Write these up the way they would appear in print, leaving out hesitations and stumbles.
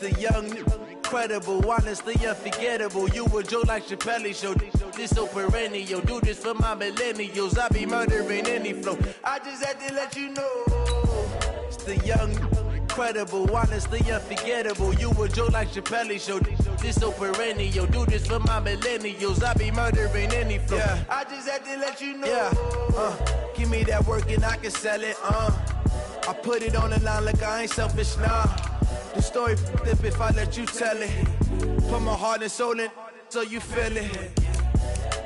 The young, incredible, honestly unforgettable. You a joke like Chappelle Show. This so perennial. Do this for my millennials. I be murdering any flow. I just had to let you know. It's the young, incredible, honestly unforgettable. You a joke like Chappelle Show. This so perennial. Do this for my millennials. I be murdering any flow. Yeah. I just had to let you know. Yeah. Give me that work and I can sell it. I put it on the line like I ain't selfish, nah. The story flip if I let you tell it. Put my heart and soul in so you feel it.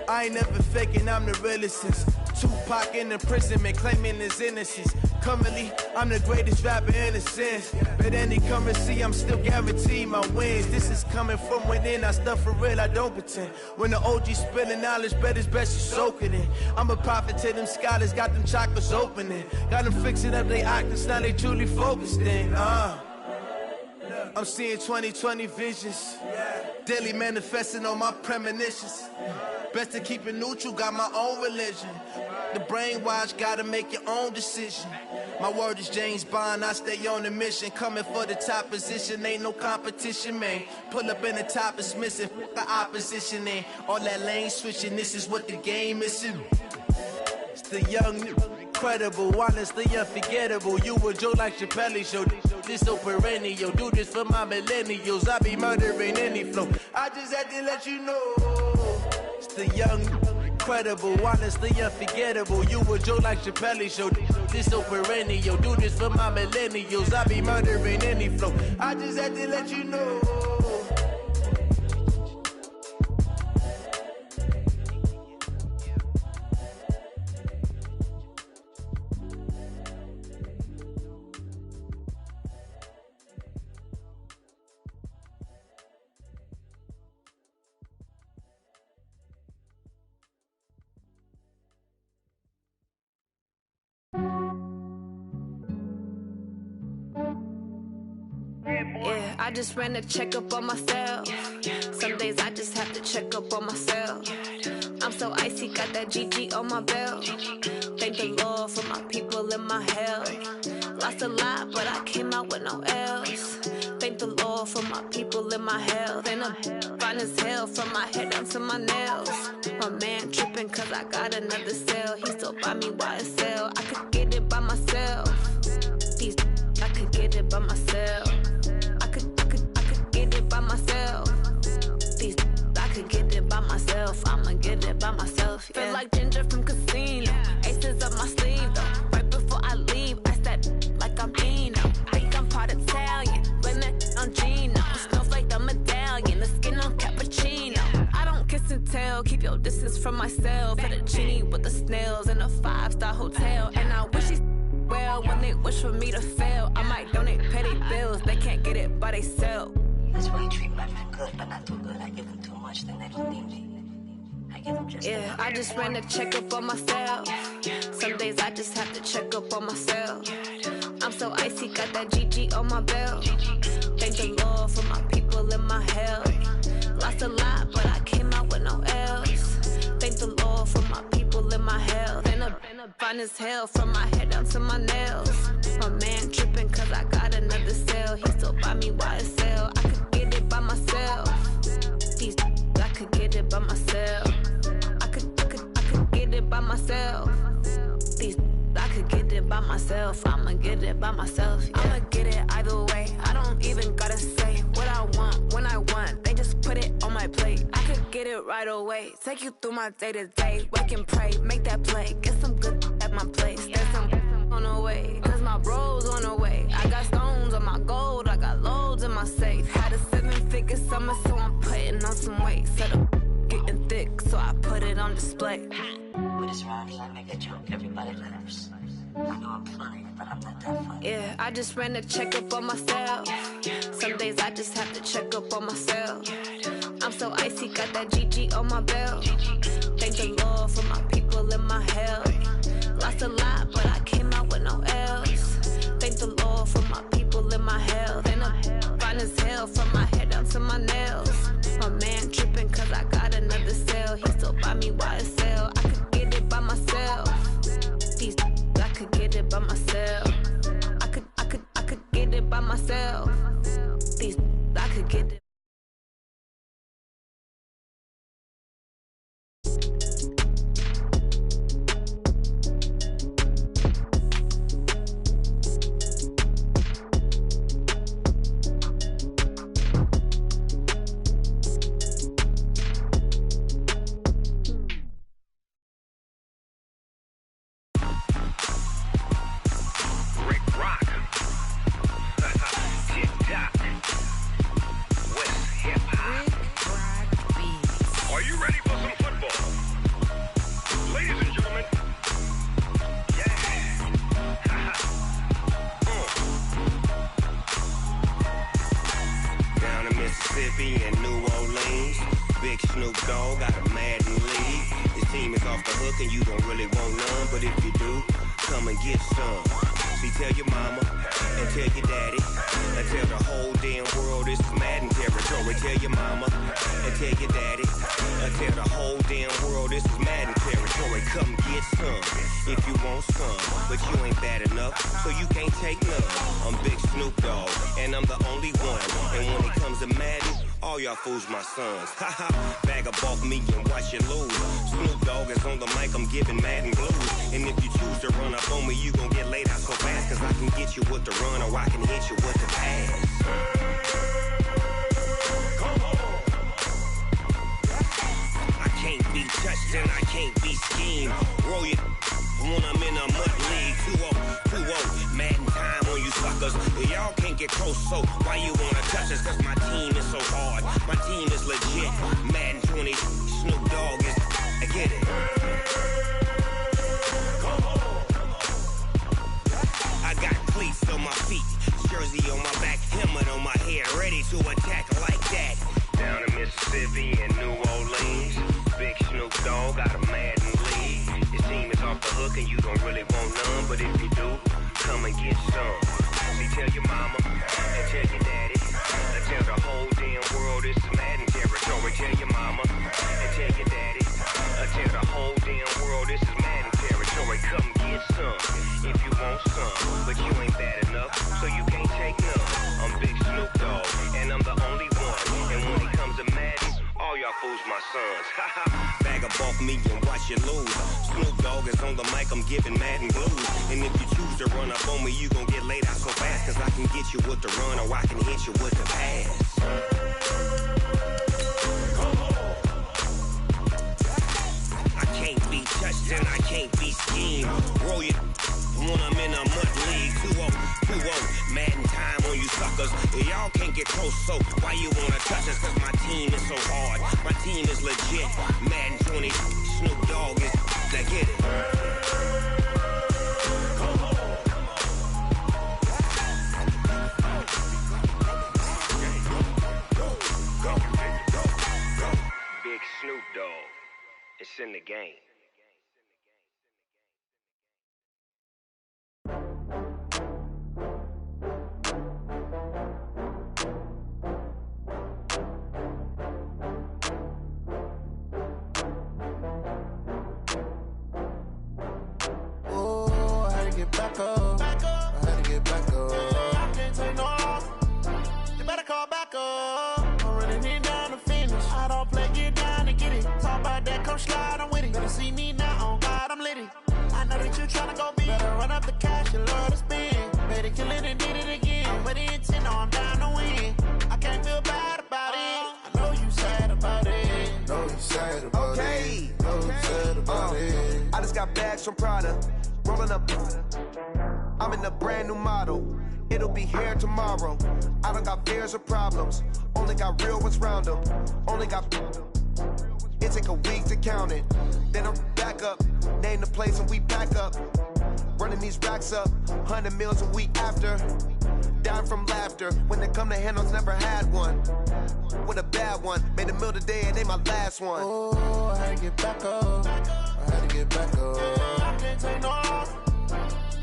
I ain't never faking, I'm the realest since Tupac in imprisonment, claiming his innocence. Currently, I'm the greatest rapper in a sense. But any currency, I'm still guaranteed my wins. This is coming from within, I stuff for real, I don't pretend. When the OG spilling knowledge, bet it's best you soak it in. I'm a prophet to them scholars, got them chakras opening. Got them fixing up they octaves, now they truly focused in. I'm seeing 2020 visions, daily manifesting on my premonitions. Best to keep it neutral, got my own religion. The brainwash, gotta make your own decision. My word is James Bond, I stay on the mission. Coming for the top position, ain't no competition, man. Pull up in the top, it's missing, the opposition ain't. All that lane switching, this is what the game is. It's the young, incredible, honestly unforgettable. You a joke like Chappelle Show. This so perennial. Do this for my millennials. I be murdering any flow. I just had to let you know. It's the young, incredible, honestly unforgettable. You a joke like Chappelle Show. This so perennial. Do this for my millennials. I be murdering any flow. I just had to let you know. Yeah, I just ran a checkup on myself. Some days I just have to check up on myself. I'm so icy, got that GG on my belt. Thank the Lord for my people and my health. Lost a lot, but I came out with no L's. Thank the Lord for my people and my health. And I'm fine as hell from my head down to my nails. My man tripping cause I got another cell. He still buy me YSL. I could get it by myself. I could get it by myself. I could get it by myself. I could get it by myself. I'ma get it by myself. Yeah. Feel like Ginger from Casino. Aces up my sleeve though. Right before I leave, I step like I'm Dino. Think I'm part Italian. Blame it on Gino. Snowflake the medallion. The skin on cappuccino. I don't kiss and tell. Keep your distance from myself. At a genie with the snails in a 5-star hotel. And I wish he's well when they wish for me to fail. I might donate petty bills. They can't get it by they sell. That's why you treat my friend good, but not too good. I give them too much, then they don't need me. I give them just yeah, I just ran a checkup on myself. Some days I just have to check up on myself. I'm so icy, got that GG on my belt. Thank the Lord for my people and my health. Lost a lot, but I came out with no L's. Thank the Lord for my people and my health. And I'm fine as hell from my head down to my nails. My man tripping cause I got another cell. He still buy me YSL. I could get it by myself. I could get it by myself. I could get it by myself. I could get it by myself. I'ma get it by myself. Yeah. I'ma get it either way. I don't even gotta say what I want when I want. They just put it on my plate. I could get it right away. Take you through my day to day. Wake and pray, make that play. Get some good at my place. There's some on the way, cause my bros on the way. I got stones on my gold. I got loads in my safe. Had a 7-figure summer, so I'm putting on some weight. Set up getting thick, so I put it on display. With this rhyme, I make a joke, everybody laughs. I know I'm funny, but I'm not that funny. Yeah, I just ran a checkup on myself. Some days I just have to check up on myself. I'm so icy, got that GG on my belt. Thank the Lord for my people and my health. Lost a lot, but I came out with no L's. Thank the Lord for my people and my health. And I'm fine as hell from my head down to my nails. My man tripping cause I got another cell. He still buy me YSL. I could get it by myself. I could get it by myself. I could get it by myself. Mississippi and New Orleans. Big Snoop Dogg got a Madden league. His team is off the hook and you don't really want none, but if you do, come and get some. See, tell your mama and tell your daddy and tell the whole damn world this is Madden territory. Tell your mama and tell your daddy and tell the whole damn world this is Madden territory. Come get some if you want some, but you ain't bad enough, so you can't take none. I'm Big Snoop Dogg and I'm the only one. And when it comes to Madden, all y'all fools my sons. Haha, bag up off me and watch you lose. Snoop Dogg is on the mic, I'm giving Madden blues. And if you choose to run up on me, you gon' get laid out so fast. Cause I can get you with the run or I can hit you with the pass. Come on. I can't be touched and I can't be schemed. Roll it when I'm in a mud league. 2-0, Madden time on you suckers. Y'all can't get close, so why you wanna touch us? Cause my team is so hard, my team is legit. Madden 20, Snoop Dogg is, I get it. Come on. I got cleats on my feet, jersey on my back, helmet on my head, ready to attack like that. Down in Mississippi and New Orleans, Big Snoop Dogg got a Madden league. Your team is off the hook and you don't really want none, but if you do, come and get some. See, tell your mama and tell your daddy and tell the whole damn world this is Madden territory. Tell your mama and tell your daddy and tell the whole damn world this is Madden territory. Come get some if you want some, but you ain't bad enough, so you can't take none. I'm Big Snoop Dogg and I'm the only one. And when it comes to Madden, all y'all fools my sons. Bag up off me and watch you lose. Snoop Dogg is on the mic, I'm giving Madden blues. And if you choose to run up on me, you gon' get laid out so fast. Cause I can get you with the run or I can hit you with the pass. Come on. I can't be touched and I can't be schemed. Roll it when I'm in a mud league. 2-0, Madden time on you suckers. Y'all can't get close, so why you wanna touch us? Cause my team is so hard, my team is legit. Madden 20, Snoop Dogg is, I get it. Come on. Go. Big Snoop Dogg, it's in the game. Back up. I had to get back up. I can't take no loss. You better call back up. I'm running it down to finish. I don't play, get down to get it. Talk about that, come slide, I'm with it. Better see me now, on God, I'm litty. I know that you tryna go big. Better run up the cash, you love to spend. Better kill it and did it again. But the intent, no, I'm down to win. I can't feel bad about it. I know you sad about it. Know you sad about it. Know you sad about it. I just got bags from Prada. Rolling up, I'm in a brand new model. It'll be here tomorrow. I don't got fears or problems. Only got real ones round them. Only got. It take a week to count it. Then I'm back up. Name the place and we pack up. Running these racks up. 100 meals a week after. Down from laughter. When they come to handles, never had one. With a bad one. Made a meal today and ain't my last one. Oh, I had to get back up. I had to get back up. I can't take no loss.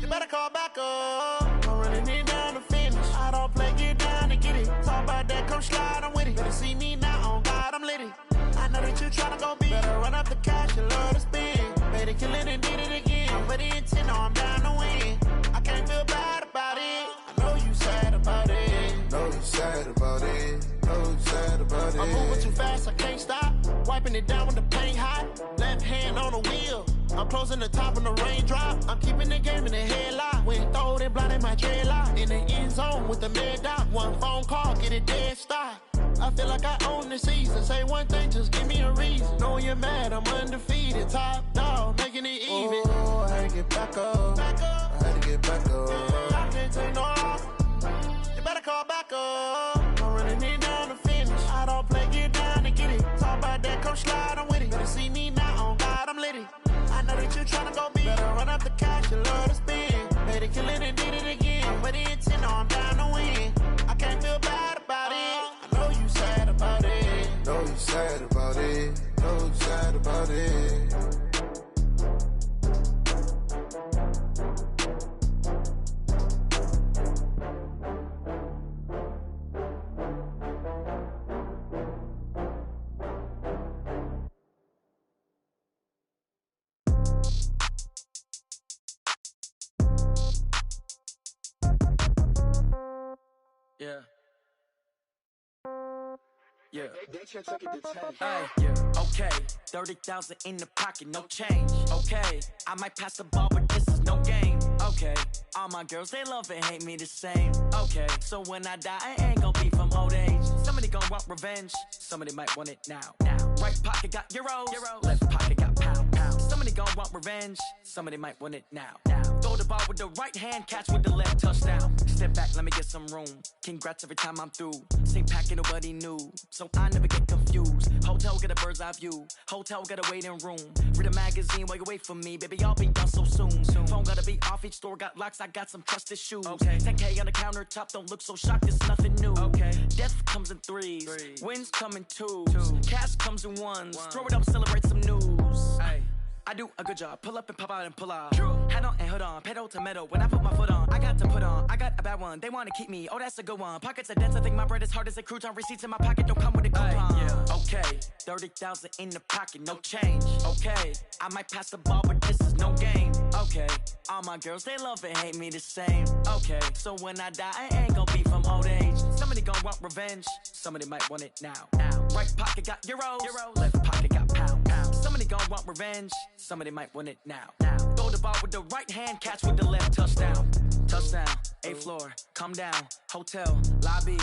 You better call back up. I'm running it down to finish. I don't play, get down to get it. Talk about that, come slide, I'm with it. Better see me now, on God, I'm litty. I know that you tryna go big. Better run up the cash, you love to spend. Better kill it and did it again. But the intent, no, I'm down to win. I can't feel bad about it. I know you sad about it. Know you sad about it. Know you sad about it. I'm moving too fast, I can't stop. Wiping it down with the paint hot. Left hand on the wheel. I'm closing the top when the raindrop. I'm keeping the game in the headlock. When throw it blind in my dreadlock. In the end zone with the mid dot. One phone call, get it dead stop. I feel like I own the season. Say one thing, just give me a reason. Knowing you're mad, I'm undefeated. Top dog, making it even. Oh, I had to get back up. I had to get back up. I can't take no loss. You better call back up. I'm running it down to finish. I don't play, get down to get it. Talk about that, come slide, I'm with it. Better see me now, on God, I'm litty. I know that you tryna go big. Better run up the cash, you love to spend. Better kill it and did it again. But the intent, no, I'm down to win. I can't feel bad about it. I know you sad Yeah. Yeah. Hey, Yeah. Okay. 30,000 in the pocket, no change. Okay. I might pass the ball, but this is no game. Okay. All my girls, they love and hate me the same. Okay. So when I die, I ain't gonna be from old age. Somebody gon' want revenge. Somebody might want it now. Right pocket got euros. Left pocket got pound. Somebody gon' want revenge. Somebody might want it now. Throw the ball with the right hand, catch with the left, touchdown. Step back, let me get some room. Congrats every time I'm through. Same packet, nobody knew. So I never get confused. Hotel get a bird's eye view. Hotel get a waiting room. Read a magazine while you wait for me. Baby, I'll be done so soon. Phone gotta be off, each store got locks. I got some trusted shoes. Okay. 10K on the countertop, don't look so shocked, it's nothing new. Okay. Death comes in threes. Wins come in twos. Cash comes in ones. Throw it up, celebrate some news. Hey. I do a good job. Pull up and pop out and pull off. Hat on and hood on. Pedal to metal. When I put my foot on, I got to put on. I got a bad one. They want to keep me. Oh, that's a good one. Pockets are dense. I think my bread is hard as a crouton. Receipts in my pocket don't come with a coupon. Yeah. Okay. 30,000 in the pocket. No change. Okay. I might pass the ball, but this is no game. Okay. All my girls, they love and hate me the same. Okay. So when I die, I ain't gonna be from old age. Somebody gon' want revenge. Somebody might want it now. Right pocket got euros. Left pocket got pound. Somebody gon' want revenge. Somebody might want it now. Throw the ball with the right hand, catch with the left, touchdown. Touchdown, 8th floor, come down, hotel, lobby.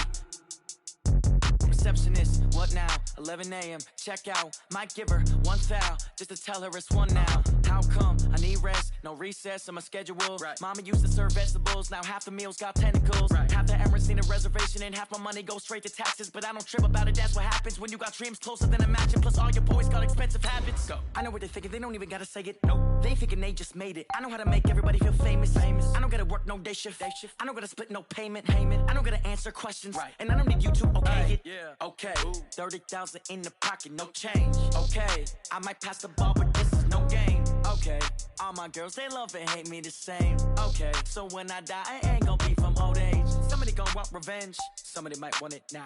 Receptionist, what now? 11 a.m., check out. Might give her one foul, just to tell her it's one now. How come? I need rest, no recess in my schedule. Right. Mama used to serve vegetables, now half the meals got tentacles. Right. Half the Emirates need a reservation and half my money goes straight to taxes. But I don't trip about it, that's what happens when you got dreams closer than a mansion. Plus all your boys got expensive habits. Go. I know what they're thinking, they don't even gotta say it. Nope. They thinking they just made it. I know how to make everybody feel famous. I don't gotta work no day shift. I don't gotta split no payment. I don't gotta answer questions. Right. And I don't need you to okay it. Yeah. Okay. 30,000 in the pocket, no change. Okay. I might pass the ball, but this is no game. Okay. All my girls, they love and hate me the same. Okay. So when I die, I ain't gonna be from old age. Somebody gon' want revenge. Somebody might want it now.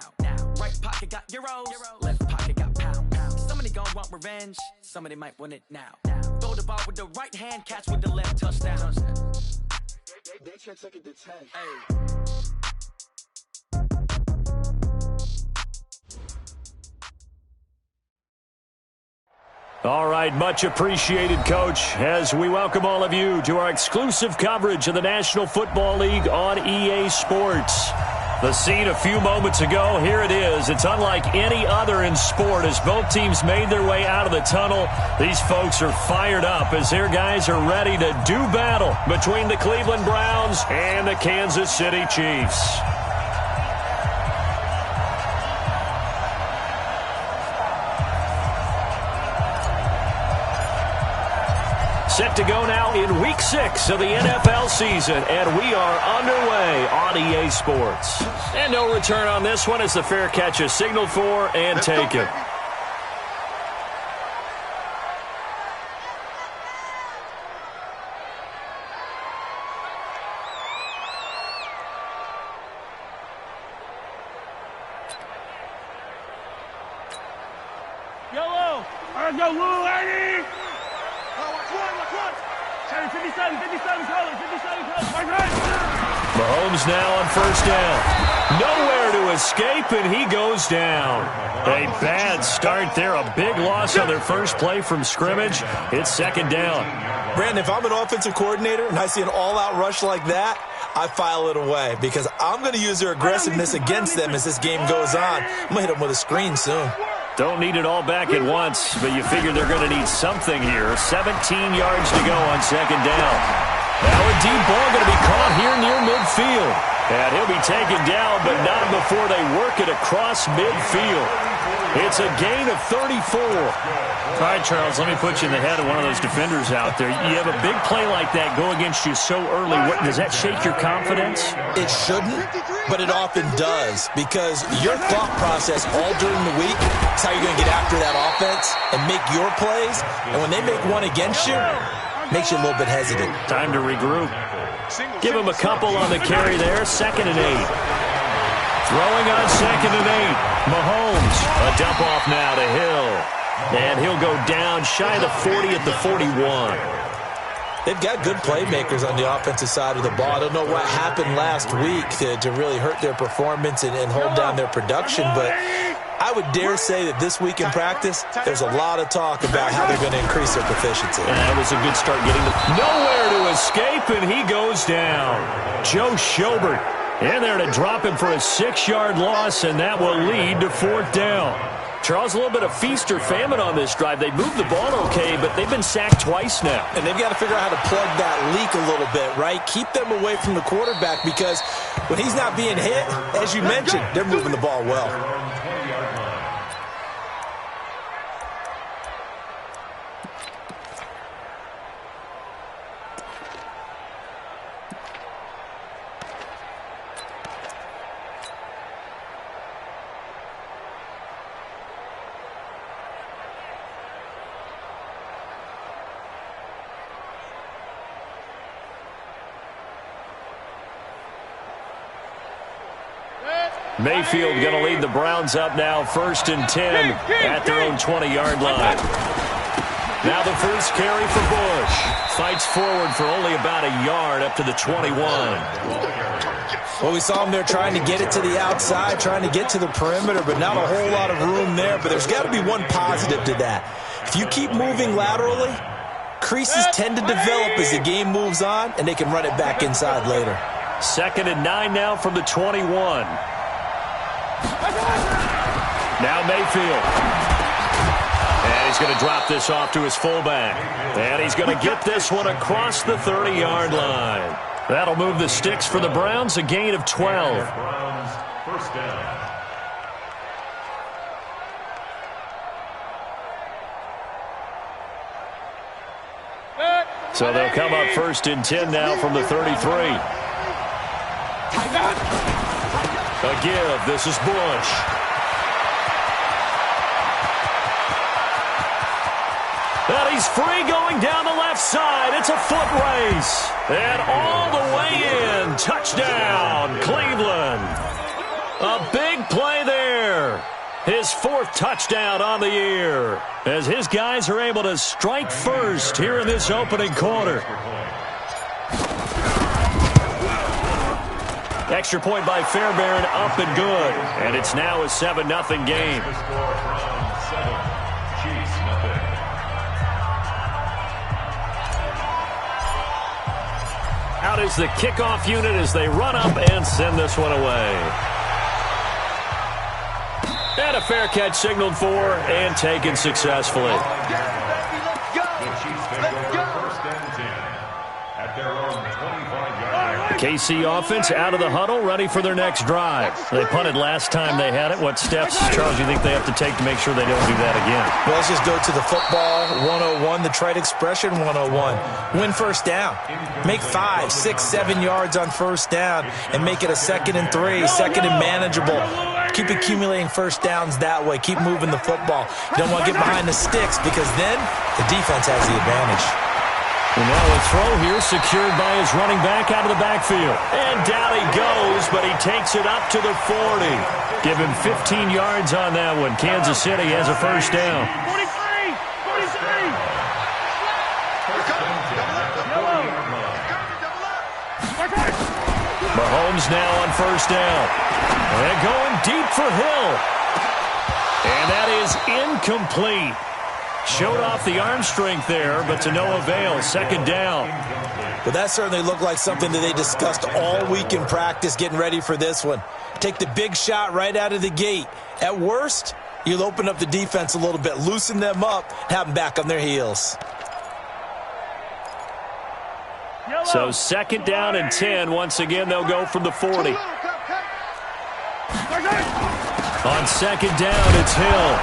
Right pocket got euros. Left pocket got pound. Somebody gon' want revenge. Somebody might want it now. Throw the ball with the right hand, catch with the left, touchdown. They took it to 10. Hey. All right, much appreciated, Coach, as we welcome all of you to our exclusive coverage of the National Football League on EA Sports. The scene a few moments ago, here it is. It's unlike any other in sport as both teams made their way out of the tunnel. These folks are fired up as their guys are ready to do battle between the Cleveland Browns and the Kansas City Chiefs. Set to go now in Week 6 of the NFL season, and we are underway on EA Sports. And no return on this one as the fair catch is signaled for and taken. Yellow! Let's go, Lou, lady! 57 colors, 57 colors, my friend! Mahomes now on first down. Nowhere to escape, and he goes down. A bad start there. A big loss on their first play from scrimmage. It's second down. Brandon, if I'm an offensive coordinator and I see an all-out rush like that, I file it away because I'm going to use their aggressiveness against them as this game goes on. I'm going to hit them with a screen soon. Don't need it all back at once, but you figure they're going to need something here. 17 yards to go on second down. Now a deep ball going to be caught here near midfield. And he'll be taken down, but not before they work it across midfield. It's a gain of 34. All right, Charles, let me put you in the head of one of those defenders out there. You have a big play like that go against you so early. Does that shake your confidence? It shouldn't, but it often does because your thought process all during the week is how you're going to get after that offense and make your plays. And when they make one against you, it makes you a little bit hesitant. Time to regroup. Give him a couple on the carry there. 2nd and 8. Throwing on 2nd and 8. Mahomes, a dump off now to Hill. And he'll go down shy of the 40 at the 41. They've got good playmakers on the offensive side of the ball. I don't know what happened last week to really hurt their performance and hold down their production, but I would dare say that this week in practice, there's a lot of talk about how they're going to increase their proficiency. And that was a good start getting nowhere to escape, and he goes down. Joe Schobert in there to drop him for a 6-yard loss, and that will lead to 4th down. Charles, a little bit of feast or famine on this drive. They moved the ball okay, but they've been sacked twice now. And they've got to figure out how to plug that leak a little bit, right? Keep them away from the quarterback because when he's not being hit, as you mentioned, they're moving the ball well. Mayfield going to lead the Browns up now, 1st and 10 at their own 20-yard line. Now the first carry for Bush. Fights forward for only about a yard up to the 21. Well, we saw him there trying to get it to the outside, trying to get to the perimeter, but not a whole lot of room there. But there's got to be one positive to that. If you keep moving laterally, creases tend to develop as the game moves on, and they can run it back inside later. 2nd and 9 now from the 21. Now Mayfield. And he's going to drop this off to his fullback. And he's going to get this one across the 30-yard line. That'll move the sticks for the Browns, a gain of 12. Browns, 1st down. So they'll come up 1st and 10 now from the 33. A give. This is Bush. And he's free going down the left side. It's a foot race. And all the way in. Touchdown, Cleveland. A big play there. His 4th touchdown on the year as his guys are able to strike first here in this opening quarter. Extra point by Fairbairn, up and good. And it's now a 7-0 game. Out is the kickoff unit as they run up and send this one away. And a fair catch signaled for and taken successfully. The KC offense out of the huddle, ready for their next drive. They punted last time they had it. What steps, Charles, do you think they have to take to make sure they don't do that again? Well, let's just go to the football 101, the trade expression 101. Win 1st down. Make 5, 6, 7 yards on 1st down and make it a 2nd and 3, 2nd and manageable. Keep accumulating 1st downs that way. Keep moving the football. You don't want to get behind the sticks because then the defense has the advantage. And now a throw here secured by his running back out of the backfield. And down he goes, but he takes it up to the 40. Give him 15 yards on that one. Kansas City has a 1st down. 43! 43! Mahomes now on 1st down. And going deep for Hill. And that is incomplete. Showed off the arm strength there, but to no avail. 2nd down. But that certainly looked like something that they discussed all week in practice getting ready for this one. Take the big shot right out of the gate. At worst, you'll open up the defense a little bit, loosen them up, have them back on their heels. So 2nd down and 10. Once again, they'll go from the 40. On 2nd down, it's Hill.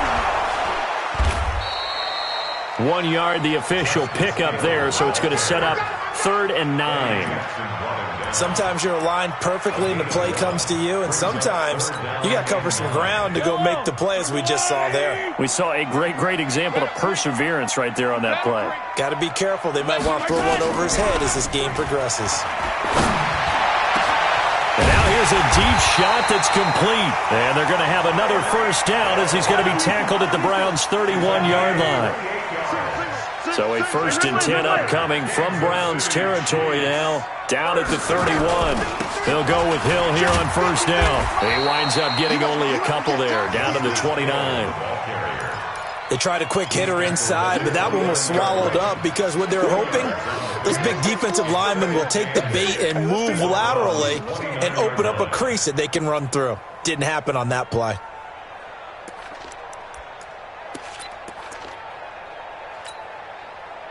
1 yard, the official pickup there, so it's going to set up 3rd and 9. Sometimes you're aligned perfectly and the play comes to you, and sometimes you got to cover some ground to go make the play, as we just saw there. We saw a great example of perseverance right there on that play. Got to be careful. They might want to throw one over his head as this game progresses. And now here's a deep shot that's complete. And they're going to have another 1st down as he's going to be tackled at the Browns' 31-yard line. So a 1st and 10 upcoming from Browns territory now, down at the 31. They'll go with Hill here on 1st down. He winds up getting only a couple there, down to the 29. They tried a quick hitter inside, but that one was swallowed up because what they're hoping, those big defensive linemen will take the bait and move laterally and open up a crease that they can run through. Didn't happen on that play.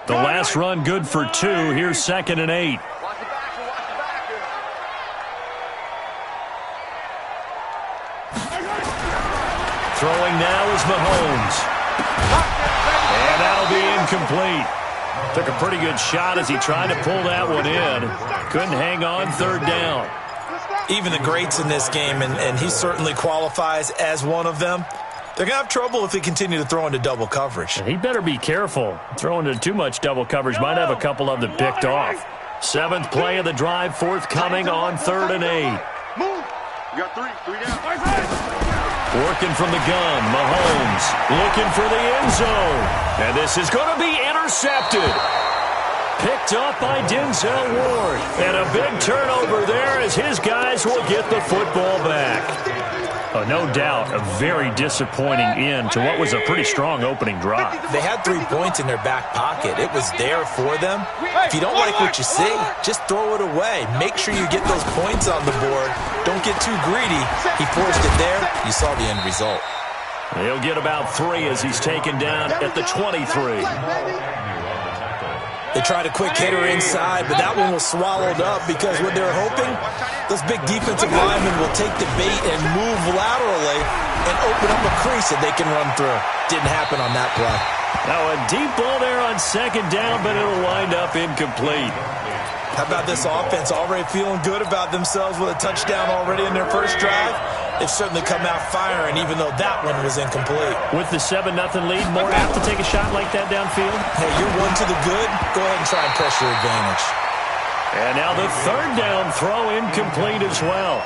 The last run good for 2. Here's 2nd and 8. Throwing now is Mahomes. And that'll be incomplete. Took a pretty good shot as he tried to pull that one in. Couldn't hang on 3rd down. Even the greats in this game, and he certainly qualifies as one of them, they're going to have trouble if they continue to throw into double coverage. He better be careful. Throwing into too much double coverage might have a couple of them picked off. 7th play of the drive, forthcoming on 3rd and 8. Move. You got 3 down. Working from the gun, Mahomes looking for the end zone. And this is going to be intercepted. Picked up by Denzel Ward. And a big turnover there as his guys will get the football back. No doubt a very disappointing end to what was a pretty strong opening drive. They had 3 points in their back pocket. It was there for them. If you don't like what you see, just throw it away. Make sure you get those points on the board. Don't get too greedy. He forced it there. You saw the end result. He'll get about 3 as he's taken down at the 23. They tried a quick hitter inside, but that one was swallowed up because what they're hoping, those big defensive linemen will take the bait and move laterally and open up a crease that they can run through. Didn't happen on that play. Now a deep ball there on 2nd down, but it'll wind up incomplete. How about this offense already feeling good about themselves with a touchdown already in their first drive? They've certainly come out firing, even though that one was incomplete. With the 7-0 lead, more apt to take a shot like that downfield? Hey, you're one to the good. Go ahead and try and press your advantage. And now the 3rd down throw incomplete as well.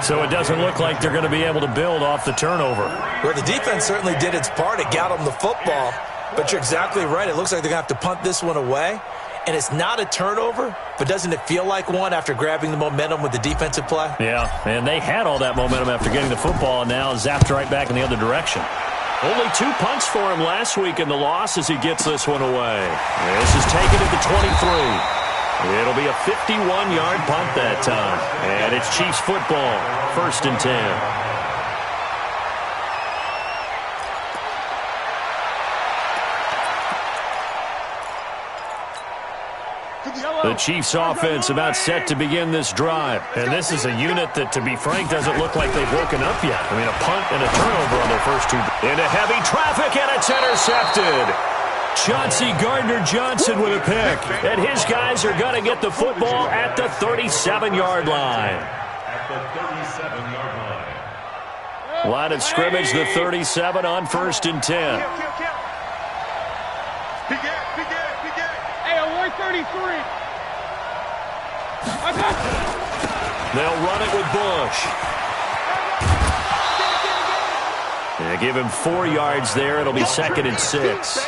So it doesn't look like they're going to be able to build off the turnover. Well, the defense certainly did its part. It got them the football. But you're exactly right. It looks like they're going to have to punt this one away. And it's not a turnover, but doesn't it feel like one after grabbing the momentum with the defensive play? Yeah, and they had all that momentum after getting the football, and now zapped right back in the other direction. Only 2 punts for him last week in the loss as he gets this one away. This is taken at the 23. It'll be a 51-yard punt that time. And it's Chiefs football, 1st and 10. The Chiefs offense about set to begin this drive. And this is a unit that, to be frank, doesn't look like they've woken up yet. I mean, a punt and a turnover on their first 2. Into heavy traffic, and it's intercepted. Chauncey Gardner-Johnson with a pick. And his guys are going to get the football at the 37-yard line. At the 37-yard line. Line of scrimmage, the 37 on 1st and 10. Hey, on 133. They'll run it with Bush. They give him 4 yards there. It'll be 2nd and 6.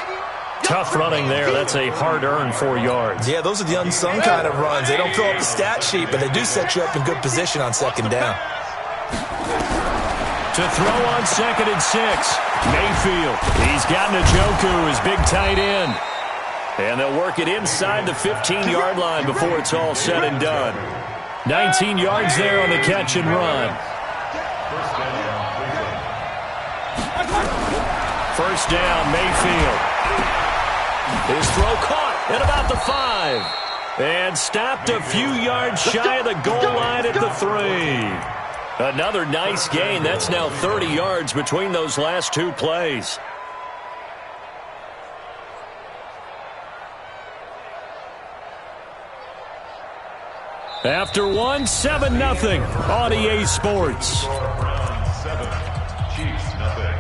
Tough running there. That's a hard-earned 4 yards. Yeah, those are the unsung kind of runs. They don't fill up the stat sheet, but they do set you up in good position on 2nd down. To throw on 2nd and 6. Mayfield. He's got Njoku, his big tight end. And they'll work it inside the 15-yard line before it's all said and done. 19 yards there on the catch and run. First down, Mayfield. His throw caught at about the 5. And stopped a few yards shy of the goal line at the 3. Another nice gain. That's now 30 yards between those last 2 plays. After 1, 7-0 on EA Sports. Browns 7, Chiefs nothing.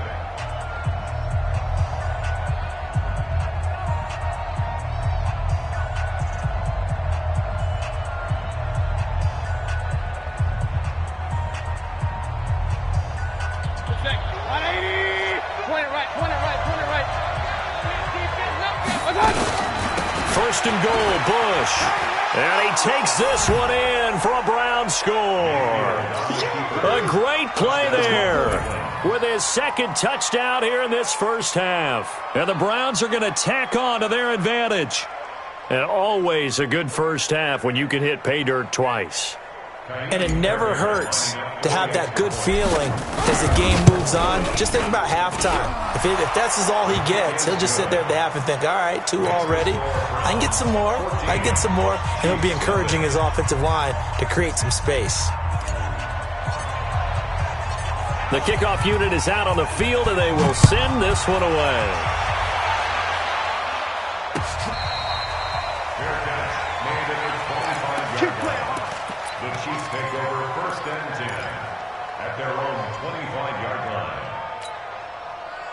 Point it right. first and goal, Bush. And he takes this one in for a Brown score. A great play there with his second touchdown here in this first half. And the Browns are going to tack on to their advantage. And always a good first half when you can hit pay dirt twice. And it never hurts to have that good feeling as the game moves on. Just think about halftime. If that's all he gets, he'll just sit there at the half and think, all right, 2 already. I can get some more. I can get some more. And he'll be encouraging his offensive line to create some space. The kickoff unit is out on the field, and they will send this one away. The Chiefs take over first and 10 at their own 25-yard line.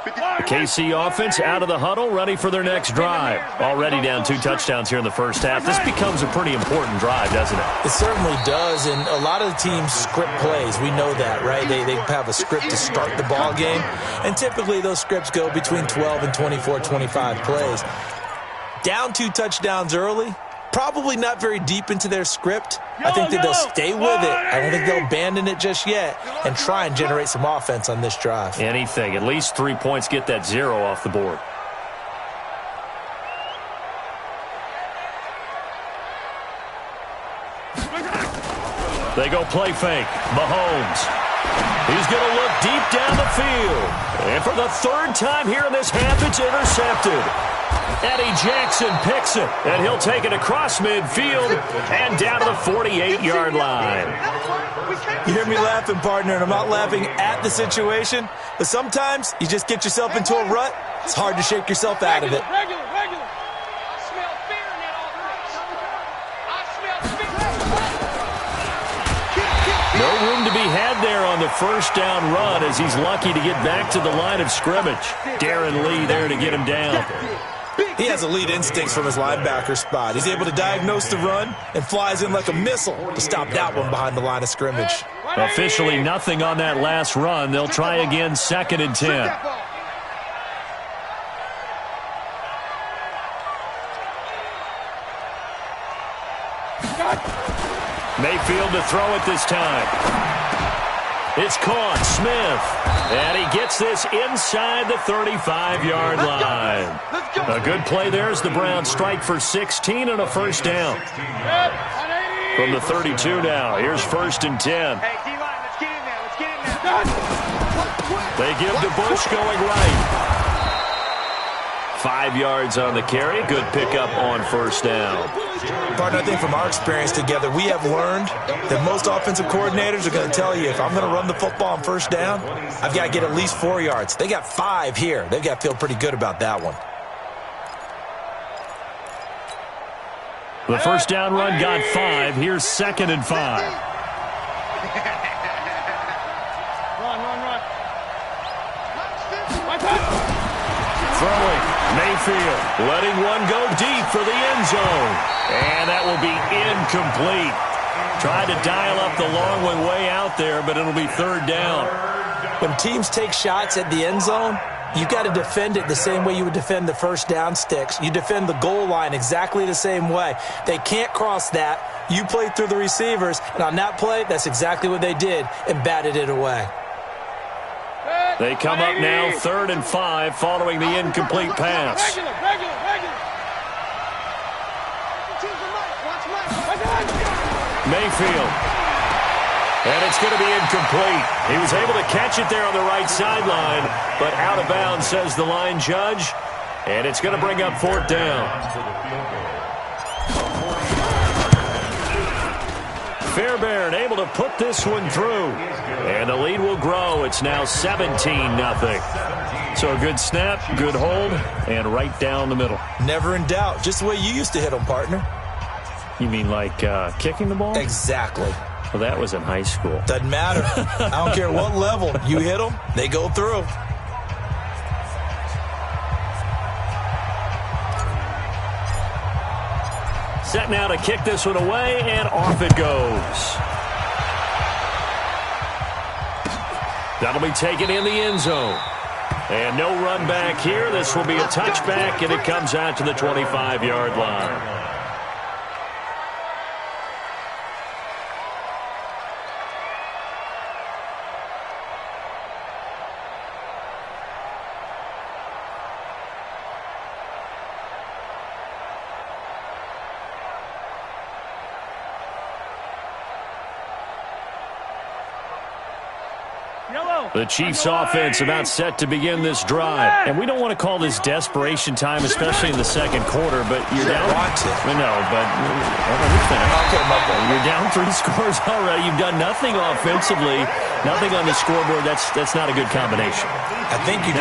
The KC offense out of the huddle, ready for their next drive. Already down 2 touchdowns here in the first half. This becomes a pretty important drive, doesn't it? It certainly does, and a lot of the teams script plays. We know that, right? They have a script to start the ball game, and typically those scripts go between 12 and 24, 25 plays. Down 2 touchdowns early, probably not very deep into their script. I think that they'll stay with it. I don't think they'll abandon it just yet and try and generate some offense on this drive. Anything. At least 3 points, get that 0 off the board. They go play fake. Mahomes. He's going to look deep down the field. And for the 3rd time here in this half, it's intercepted. Eddie Jackson picks it, and he'll take it across midfield and down to the 48-yard line. You hear me laughing, partner, and I'm not laughing at the situation, but sometimes you just get yourself into a rut. It's hard to shake yourself out of it. No room to be had there on the first down run as he's lucky to get back to the line of scrimmage. Darren Lee there to get him down. He has elite instincts from his linebacker spot. He's able to diagnose the run and flies in like a missile to stop that one behind the line of scrimmage. Officially nothing on that last run. They'll try again, 2nd and 10. Mayfield to throw it this time. It's caught. Smith. And he gets this inside the 35-yard line. A good play there as the Browns strike for 16 and a first down. From the 32 now. Here's 1st and 10. Hey, D-line, let's get in there. Let's get in there. They give to Bush going right. 5 yards on the carry. Good pickup on first down. Partner, I think from our experience together, we have learned that most offensive coordinators are going to tell you, if I'm going to run the football on first down, I've got to get at least 4 yards. They got 5 here. They've got to feel pretty good about that one. The first down run got 5. Here's 2nd and 5. Throwing. Mayfield letting one go deep for the end zone. And that will be incomplete. Tried to dial up the long one way out there, but it'll be 3rd down. When teams take shots at the end zone, you've got to defend it the same way you would defend the first down sticks. You defend the goal line exactly the same way. They can't cross that. You play through the receivers, and on that play, that's exactly what they did and batted it away. They come up now 3rd and 5 following the incomplete pass. Mayfield. And it's going to be incomplete. He was able to catch it there on the right sideline, but out of bounds, says the line judge. And it's going to bring up 4th down. Fairbairn able to put this one through. And the lead will grow. It's now 17-0. So a good snap, good hold, and right down the middle. Never in doubt. Just the way you used to hit them, partner. You mean like kicking the ball? Exactly. Well, that was in high school. Doesn't matter. I don't care what level. You hit them, they go through. Set now to kick this one away, and off it goes. That'll be taken in the end zone. And no run back here. This will be a touchback, and it comes out to the 25-yard line. The Chiefs offense about set to begin this drive. And we don't want to call this desperation time, especially in the second quarter, but you're down. No, but you're down 3 scores already. You've done nothing offensively, nothing on the scoreboard. That's not a good combination. I think you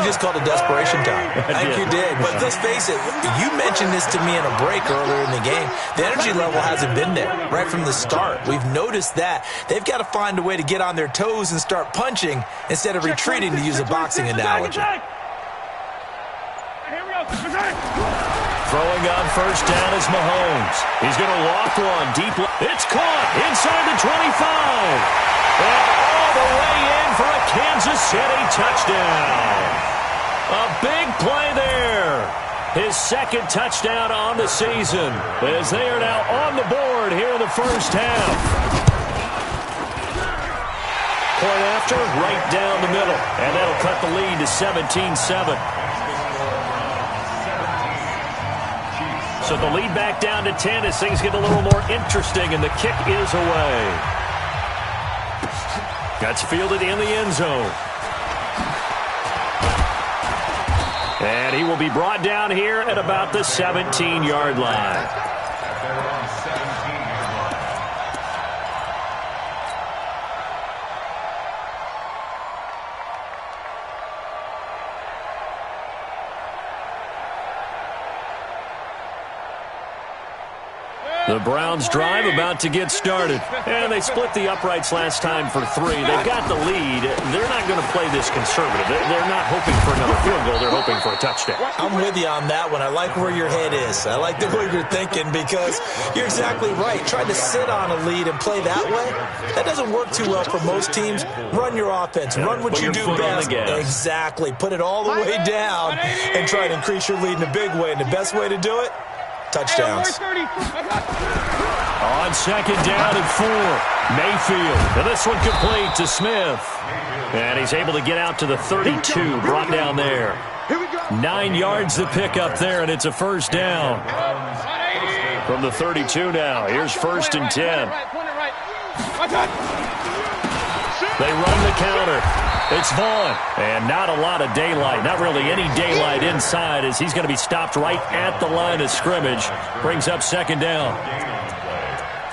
just called it desperation time. I think you did. But let's face it, you mentioned this to me in a break earlier in the game. The energy level hasn't been there right from the start. We've noticed that. They've got to find a way to get on their toes and start punching instead of retreating, to use a boxing analogy. Throwing on first down is Mahomes. He's going to walk one deep. It's caught inside the 25. And all the way in for a Kansas City touchdown. A big play there. His second touchdown on the season, as they are now on the board here in the first half. Point after, right down the middle. And that'll cut the lead to 17-7. So the lead back down to 10 as things get a little more interesting, and the kick is away. That's fielded in the end zone. And he will be brought down here at about the 17-yard line. The Browns drive about to get started. And they split the uprights last time for 3. They've got the lead. They're not going to play this conservative. They're not hoping for another field goal. They're hoping for a touchdown. I'm with you on that one. I like where your head is. I like the way you're thinking, because you're exactly right. Trying to sit on a lead and play that way, that doesn't work too well for most teams. Run your offense. Run what you do best. Exactly. Put it all the way down and try to increase your lead in a big way. And the best way to do it, touchdowns. On second down and 4, Mayfield. And this one complete to Smith. And he's able to get out to the 32, brought down there. 9 yards to pick up there, and it's a first down. From the 32 now. Here's first and 10. They run the counter. It's Vaughn. And not a lot of daylight. Not really any daylight inside, as he's going to be stopped right at the line of scrimmage. Brings up second down.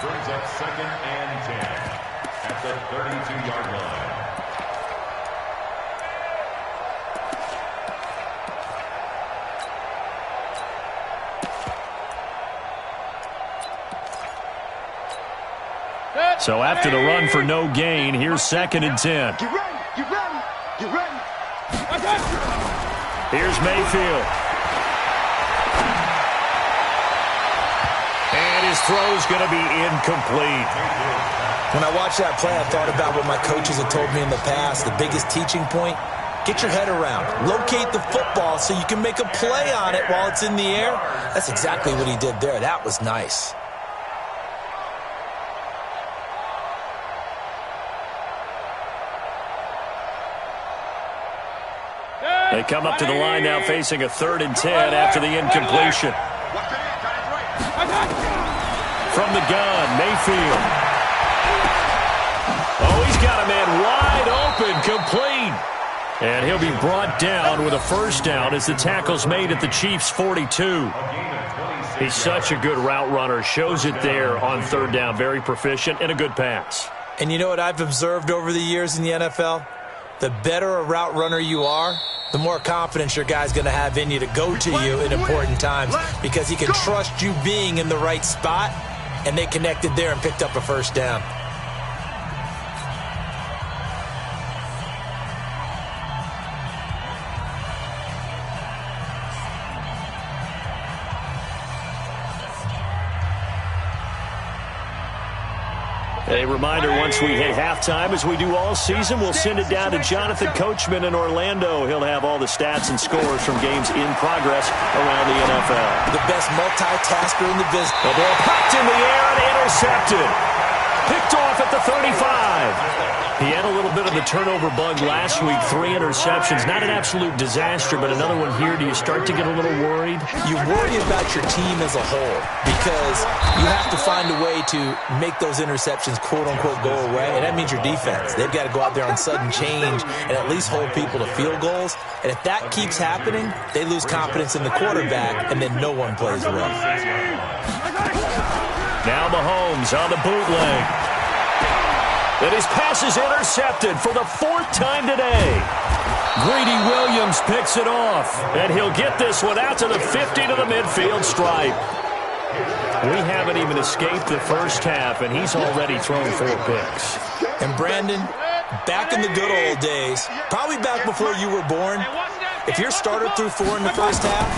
Brings up second and 10 at the 32-yard line. So after the run for no gain, here's second and 10. Here's Mayfield. And his throw's going to be incomplete. When I watched that play, I thought about what my coaches have told me in the past. The biggest teaching point, get your head around. Locate the football so you can make a play on it while it's in the air. That's exactly what he did there. That was nice. They come up to the line now facing a 3rd and 10 after the incompletion. From the gun, Mayfield. Oh, he's got a man wide open, complete. And he'll be brought down with a first down as the tackle's made at the Chiefs' 42. He's such a good route runner. Shows it there on 3rd down. Very proficient and a good pass. And you know what I've observed over the years in the NFL? The better a route runner you are, the more confidence your guy's going to have in you to go to you in important times, because he can trust you being in the right spot, and they connected there and picked up a first down. A reminder, once we hit halftime, as we do all season, we'll send it down to Jonathan Coachman in Orlando. He'll have all the stats and scores from games in progress around the NFL. The best multitasker in the business. The ball popped in the air and intercepted. Picked off at the 35. He had a little bit of the turnover bug last week, 3 interceptions. Not an absolute disaster, but another one here. Do you start to get a little worried? You worry about your team as a whole because you have to find a way to make those interceptions, quote-unquote, go away, and that means your defense. They've got to go out there on sudden change and at least hold people to field goals. And if that keeps happening, they lose confidence in the quarterback, and then no one plays well. Now Mahomes on the bootleg. And his pass is intercepted for the 4th time today. Greedy Williams picks it off. And he'll get this one out to the 50 to the midfield stripe. We haven't even escaped the first half, and he's already thrown 4 picks. And Brandon, back in the good old days, probably back before you were born, if your starter threw 4 in the first half,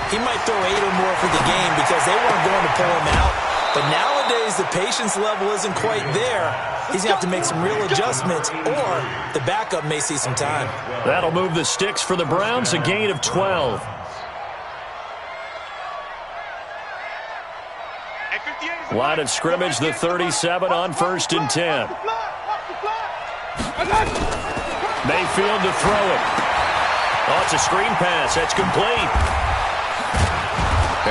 he might throw 8 or more for the game because they weren't going to pull him out. But nowadays, the patience level isn't quite there. He's going to have to make some real adjustments, or the backup may see some time. That'll move the sticks for the Browns, a gain of 12. Line of scrimmage, the 37 on 1st and 10. Mayfield to throw it. Oh, it's a screen pass. That's complete.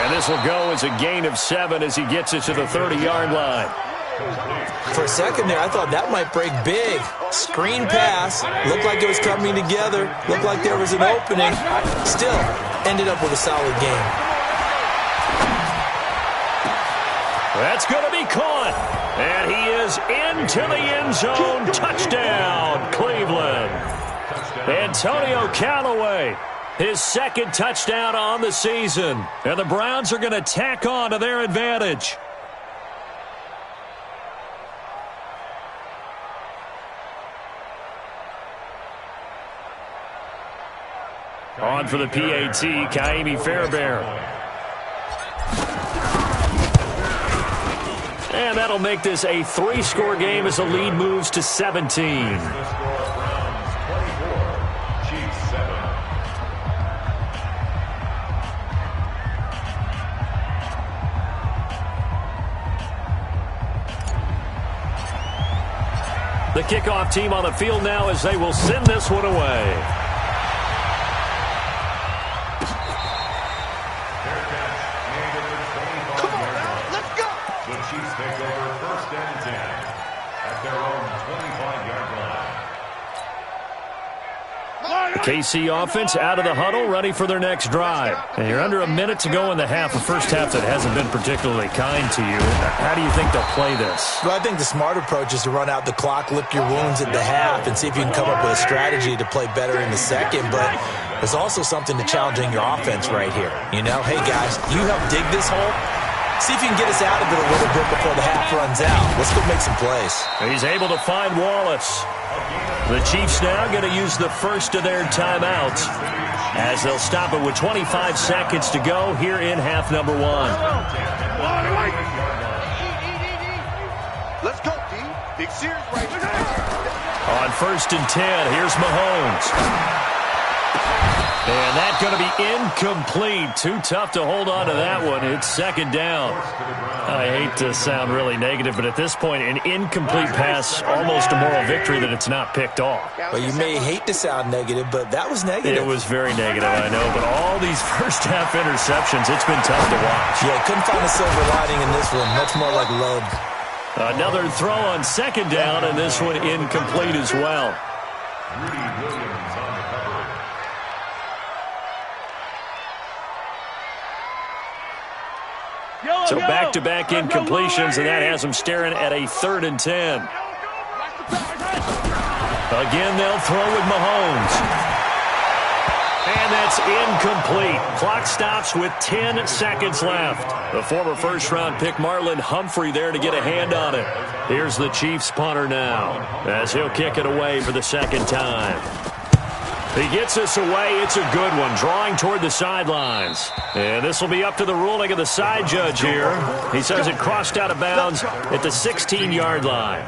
And this will go as a gain of 7 as he gets it to the 30-yard line. For a second there, I thought that might break big. Screen pass. Looked like it was coming together. Looked like there was an opening. Still, ended up with a solid game. That's going to be caught. And he is into the end zone. Touchdown, Cleveland. Antonio Callaway, his 2nd touchdown on the season. And the Browns are going to tack on to their advantage. On for the PAT, Kaimi Fairbairn. And that'll make this a 3-score game as the lead moves to 17. The kickoff team on the field now as they will send this one away. Come on now, let's go! The Chiefs take over 1st and 10 at their own 25-yard line. The KC offense out of the huddle, ready for their next drive. And you're under a minute to go in the half, a first half that hasn't been particularly kind to you. How do you think they'll play this? Well, I think the smart approach is to run out the clock, lick your wounds at the half, and see if you can come up with a strategy to play better in the second. But there's also something to challenging your offense right here. You know, hey, guys, you help dig this hole. See if you can get us out of it a little bit before the half runs out. Let's go make some plays. He's able to find Wallace. The Chiefs now going to use the first of their timeouts as they'll stop it with 25 seconds to go here in half number 1. Let's go, D. Big series right here. On 1st and 10, here's Mahomes. And that's going to be incomplete. Too tough to hold on to that one. It's 2nd down. I hate to sound really negative, but at this point, an incomplete pass, almost a moral victory that it's not picked off. Well, you may hate to sound negative, but that was negative. It was very negative, I know. But all these first-half interceptions, it's been tough to watch. Yeah, couldn't find a silver lining in this one. Much more like lead. Another throw on 2nd down, and this one incomplete as well. Greedy Williams on the cover. So back-to-back incompletions, and that has them staring at a 3rd and 10. Again, they'll throw with Mahomes. And that's incomplete. Clock stops with 10 seconds left. The former first-round pick Marlon Humphrey there to get a hand on it. Here's the Chiefs punter now as he'll kick it away for the 2nd time. He gets us away. It's a good one, drawing toward the sidelines. And this will be up to the ruling of the side judge here. He says it crossed out of bounds at the 16-yard line.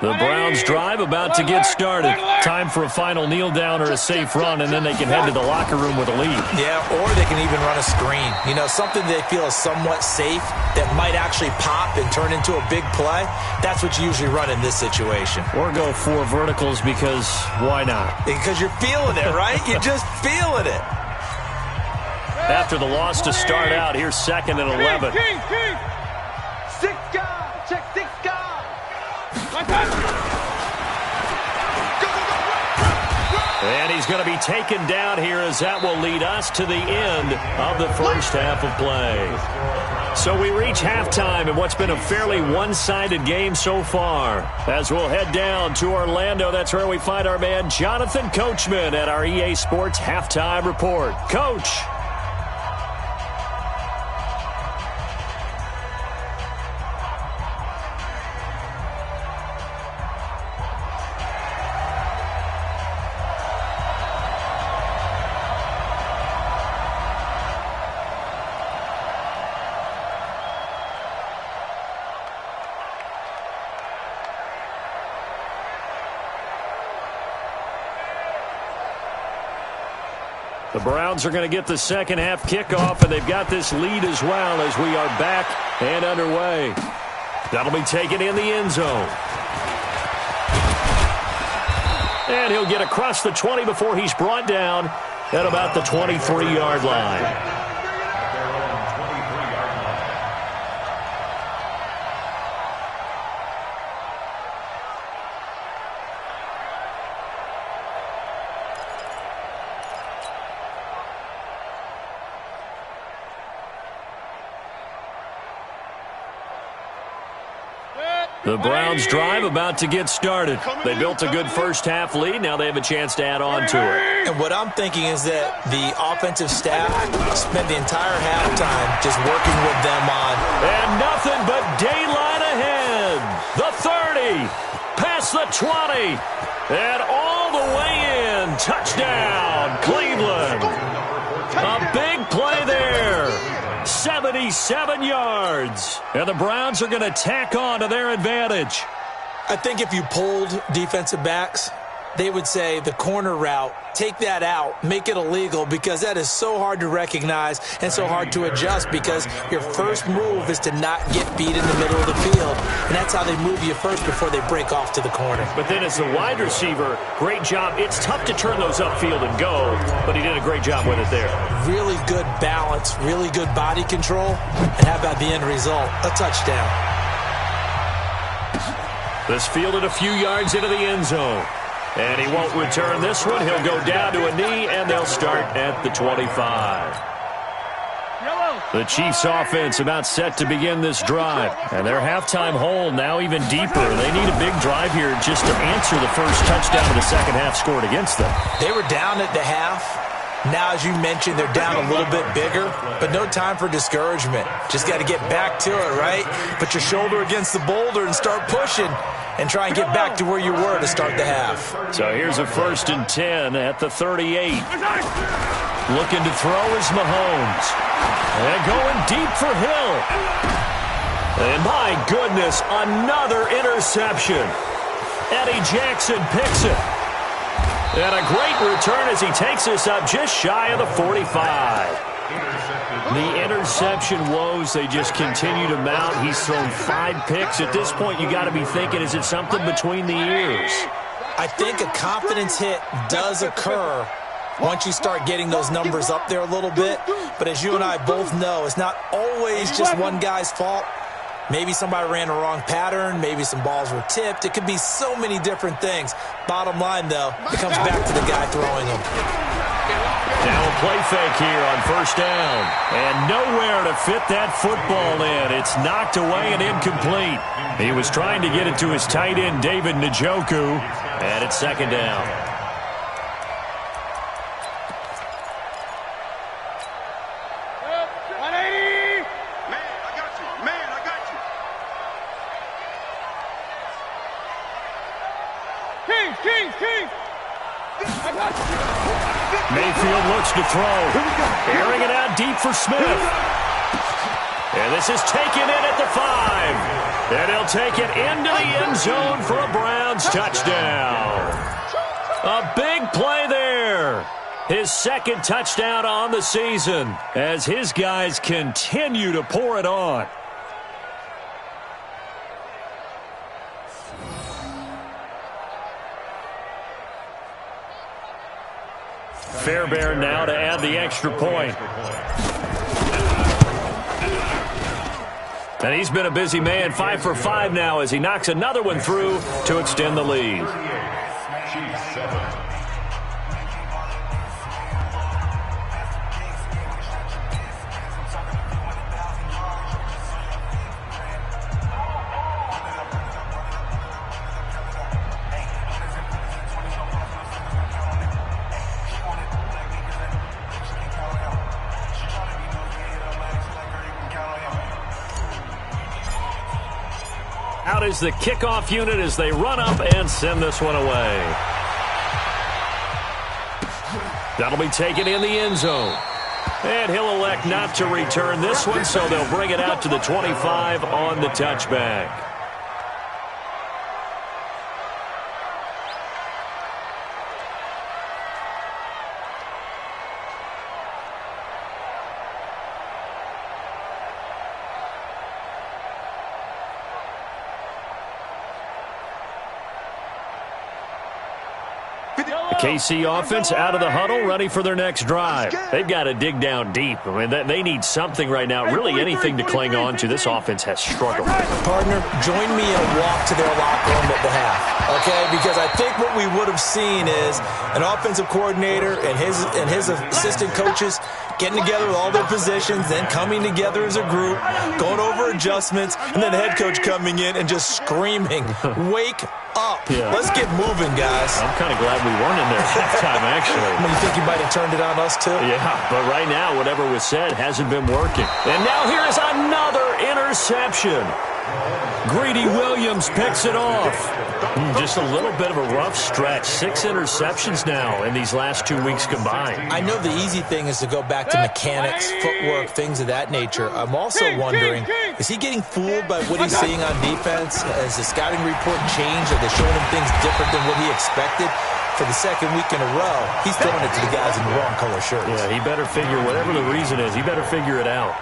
The Browns drive about to get started. Time for a final kneel down or a safe run, and then they can head to the locker room with a lead. Yeah, or they can even run a screen. You know, something they feel is somewhat safe that might actually pop and turn into a big play. That's what you usually run in this situation. Or go 4 verticals because why not? Because you're feeling it, right? You're just feeling it. After the loss to start out, here's 2nd and 11. 6 guys. Check 6 guys. And he's going to be taken down here as that will lead us to the end of the first half of play. So we reach halftime in what's been a fairly one-sided game so far. As we'll head down to Orlando, that's where we find our man Jonathan Coachman at our EA Sports Halftime Report. Coach. The Browns are going to get the second half kickoff, and they've got this lead as well as we are back and underway. That'll be taken in the end zone. And he'll get across the 20 before he's brought down at about the 23-yard line. The Browns drive about to get started. They built a good first half lead. Now they have a chance to add on to it. And what I'm thinking is that the offensive staff spent the entire halftime just working with them on. And nothing but daylight ahead. The 30, past the 20, and all the way in. Touchdown, Cleveland. A big play there. 77 yards. And the Browns are going to tack on to their advantage. I think if you polled defensive backs, they would say the corner route, take that out, make it illegal, because that is so hard to recognize and so hard to adjust, because your first move is to not get beat in the middle of the field, and that's how they move you first before they break off to the corner. But then as the wide receiver, great job. It's tough to turn those upfield and go, but he did a great job with it there. Really good balance, really good body control, and how about the end result? A touchdown. This fielded a few yards into the end zone. And he won't return this one. He'll go down to a knee, and they'll start at the 25. The Chiefs' offense about set to begin this drive. And their halftime hole now even deeper. They need a big drive here just to answer the first touchdown of the second half scored against them. They were down at the half. Now, as you mentioned, they're down a little bit bigger, but no time for discouragement. Just got to get back to it, right? Put your shoulder against the boulder and start pushing and try and get back to where you were to start the half. So here's a 1st and 10 at the 38. Looking to throw is Mahomes. And going deep for Hill. And my goodness, another interception. Eddie Jackson picks it. And a great return as he takes us up just shy of the 45. The interception woes, they just continue to mount. He's thrown 5 picks. At this point, you got to be thinking, is it something between the ears? I think a confidence hit does occur once you start getting those numbers up there a little bit. But as you and I both know, it's not always just one guy's fault. Maybe somebody ran a wrong pattern. Maybe some balls were tipped. It could be so many different things. Bottom line, though, it comes back to the guy throwing them. Now a play fake here on 1st down. And nowhere to fit that football in. It's knocked away and incomplete. He was trying to get it to his tight end, David Njoku. And it's 2nd down. Looks to throw. Airing it out deep for Smith. And this is taken in at the 5. And he'll take it into the end zone for a Browns touchdown. A big play there. His second touchdown on the season as his guys continue to pour it on. Fairbairn now to add the extra point. And he's been a busy man, 5 for 5 now as he knocks another one through to extend the lead. Out is the kickoff unit as they run up and send this one away. That'll be taken in the end zone. And he'll elect not to return this one, so they'll bring it out to the 25 on the touchback. KC offense out of the huddle, ready for their next drive. They've got to dig down deep. I mean, they need something right now, really anything to cling on to. This offense has struggled. Partner, join me in a walk to their locker room at the half, okay? Because I think what we would have seen is an offensive coordinator and his assistant coaches getting together with all their positions, then coming together as a group, going over adjustments, and then the head coach coming in and just screaming, wake up. Yeah. Let's get moving, guys. I'm kind of glad we weren't in there at halftime, actually. You think you might have turned it on us, too? Yeah, but right now, whatever was said hasn't been working. And now here is another interception. Greedy Williams picks it off. Just a little bit of a rough stretch. 6 interceptions now in these last 2 weeks combined. I know the easy thing is to go back to mechanics, footwork, things of that nature. I'm also wondering, is he getting fooled by what he's seeing on defense? Has the scouting report changed? Are they showing him things different than what he expected? For the second week in a row, he's throwing it to the guys in the wrong color shirts. Yeah, he better figure, whatever the reason is, he better figure it out.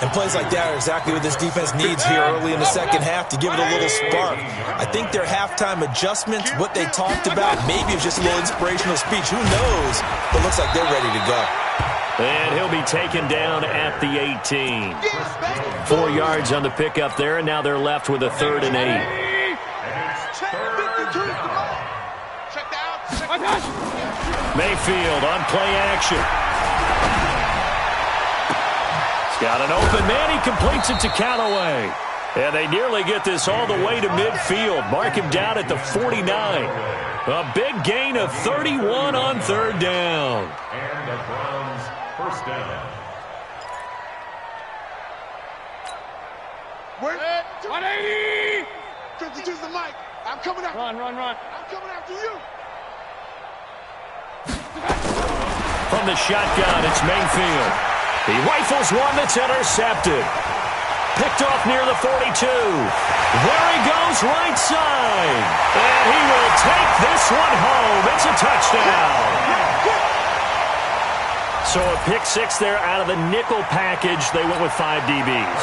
And plays like that are exactly what this defense needs here early in the second half to give it a little spark. I think their halftime adjustments, what they talked about, maybe it's just a little inspirational speech. Who knows? But looks like they're ready to go. And he'll be taken down at the 18. 4 yards on the pickup there, and now they're left with a 3rd and 8. Mayfield on play action. Got an open man. He completes it to Callaway. And they nearly get this all the way to midfield. Mark him down at the 49. A big gain of 31 on 3rd down. And the Browns' 1st down. Wait. 180. 52's the mic. I'm coming after you. Run. I'm coming after you. From the shotgun, it's Mayfield. He rifles one that's intercepted. Picked off near the 42. There he goes, right side. And he will take this one home. It's a touchdown. So a pick 6 there out of the nickel package. They went with 5 DBs.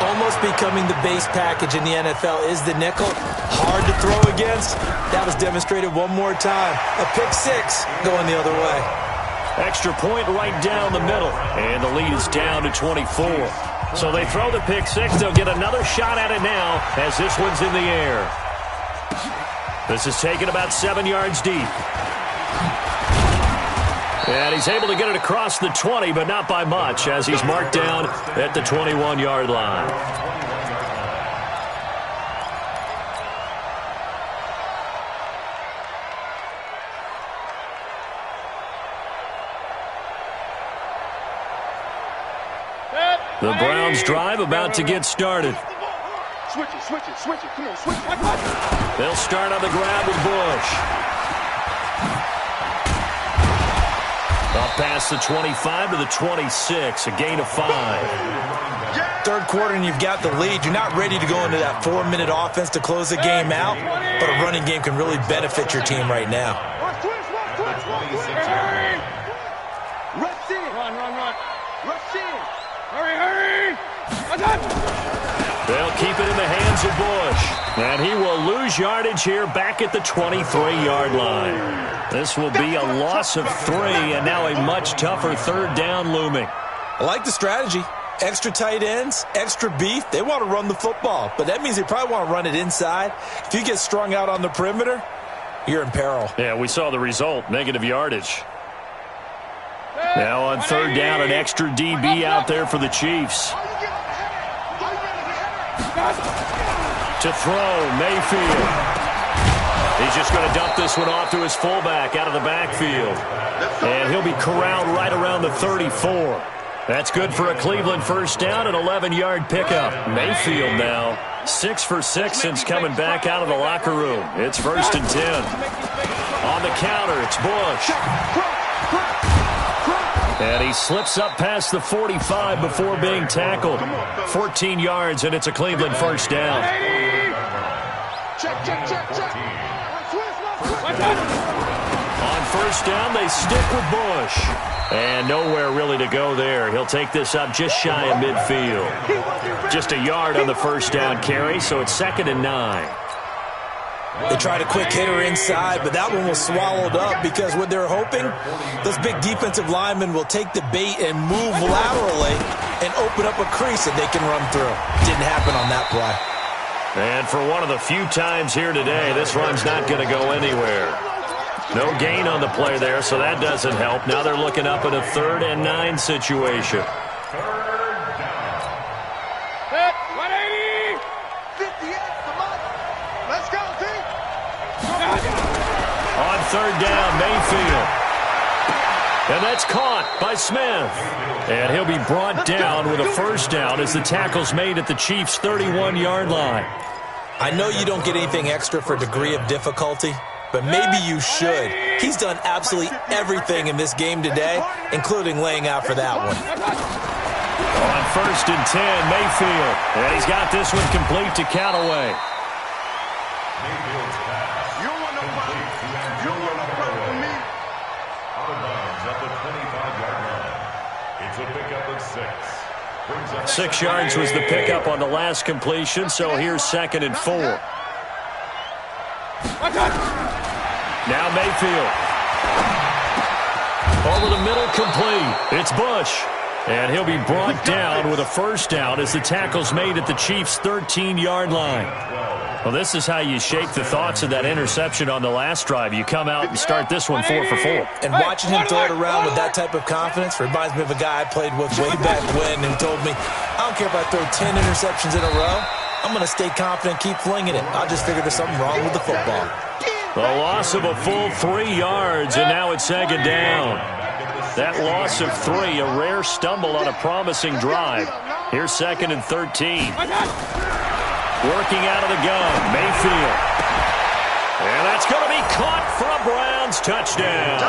Almost becoming the base package in the NFL is the nickel. Hard to throw against. That was demonstrated one more time. A pick 6 going the other way. Extra point right down the middle. And the lead is down to 24. So they throw the pick 6. They'll get another shot at it now as this one's in the air. This is taken about 7 yards deep. And he's able to get it across the 20, but not by much as he's marked down at the 21-yard line. The Browns drive about to get started. Switch it. Come on, switch it. They'll start on the grab with Bush. Up past the 25 to the 26, a gain of 5. Third quarter and you've got the lead. You're not ready to go into that 4-minute offense to close the game out, but a running game can really benefit your team right now. They'll keep it in the hands of Bush. And he will lose yardage here back at the 23-yard line. This will be a loss of 3, and now a much tougher third down looming. I like the strategy. Extra tight ends, extra beef. They want to run the football, but that means they probably want to run it inside. If you get strung out on the perimeter, you're in peril. Yeah, we saw the result, negative yardage. Now on third down, an extra DB out there for the Chiefs. To throw, Mayfield. He's just going to dump this one off to his fullback out of the backfield. And he'll be corralled right around the 34. That's good for a Cleveland first down, an 11-yard pickup. Mayfield now 6 for 6 since coming back out of the locker room. It's 1st and 10. On the counter, it's Bush. And he slips up past the 45 before being tackled. 14 yards, and it's a Cleveland first down. On first down, they stick with Bush. And nowhere really to go there. He'll take this up just shy of midfield. Just a yard on the first down carry, so it's 2nd and 9. They tried a quick hitter inside, but that one was swallowed up because what they're hoping, those big defensive linemen will take the bait and move laterally and open up a crease that they can run through. Didn't happen on that play. And for one of the few times here today, this run's not going to go anywhere. No gain on the play there, so that doesn't help. Now they're looking up at a 3rd and 9 situation. On third down, Mayfield. And that's caught by Smith. And he'll be brought down with a first down as the tackle's made at the Chiefs' 31-yard line. I know you don't get anything extra for degree of difficulty, but maybe you should. He's done absolutely everything in this game today, including laying out for that one. On 1st and 10, Mayfield. And he's got this one complete to Callaway. Mayfield's pass. Complete to Antonio from me. Out of bounds at the 25-yard line. It's a pickup of 6. 6 yards was the pickup on the last completion, so here's 2nd and 4. Now Mayfield. Over the middle, complete. It's Bush. And he'll be brought down with a first down as the tackle's made at the Chiefs' 13-yard line. Well, this is how you shake the thoughts of that interception on the last drive. You come out and start this one 4 for 4. And watching him throw it around with that type of confidence reminds me of a guy I played with way back when who told me, I don't care if I throw 10 interceptions in a row. I'm going to stay confident, keep flinging it. I just figured there's something wrong with the football. The loss of a full 3 yards, and now it's 2nd down. That loss of 3, a rare stumble on a promising drive. Here's 2nd and 13. Working out of the gun, Mayfield. And that's going to be caught for a Browns touchdown.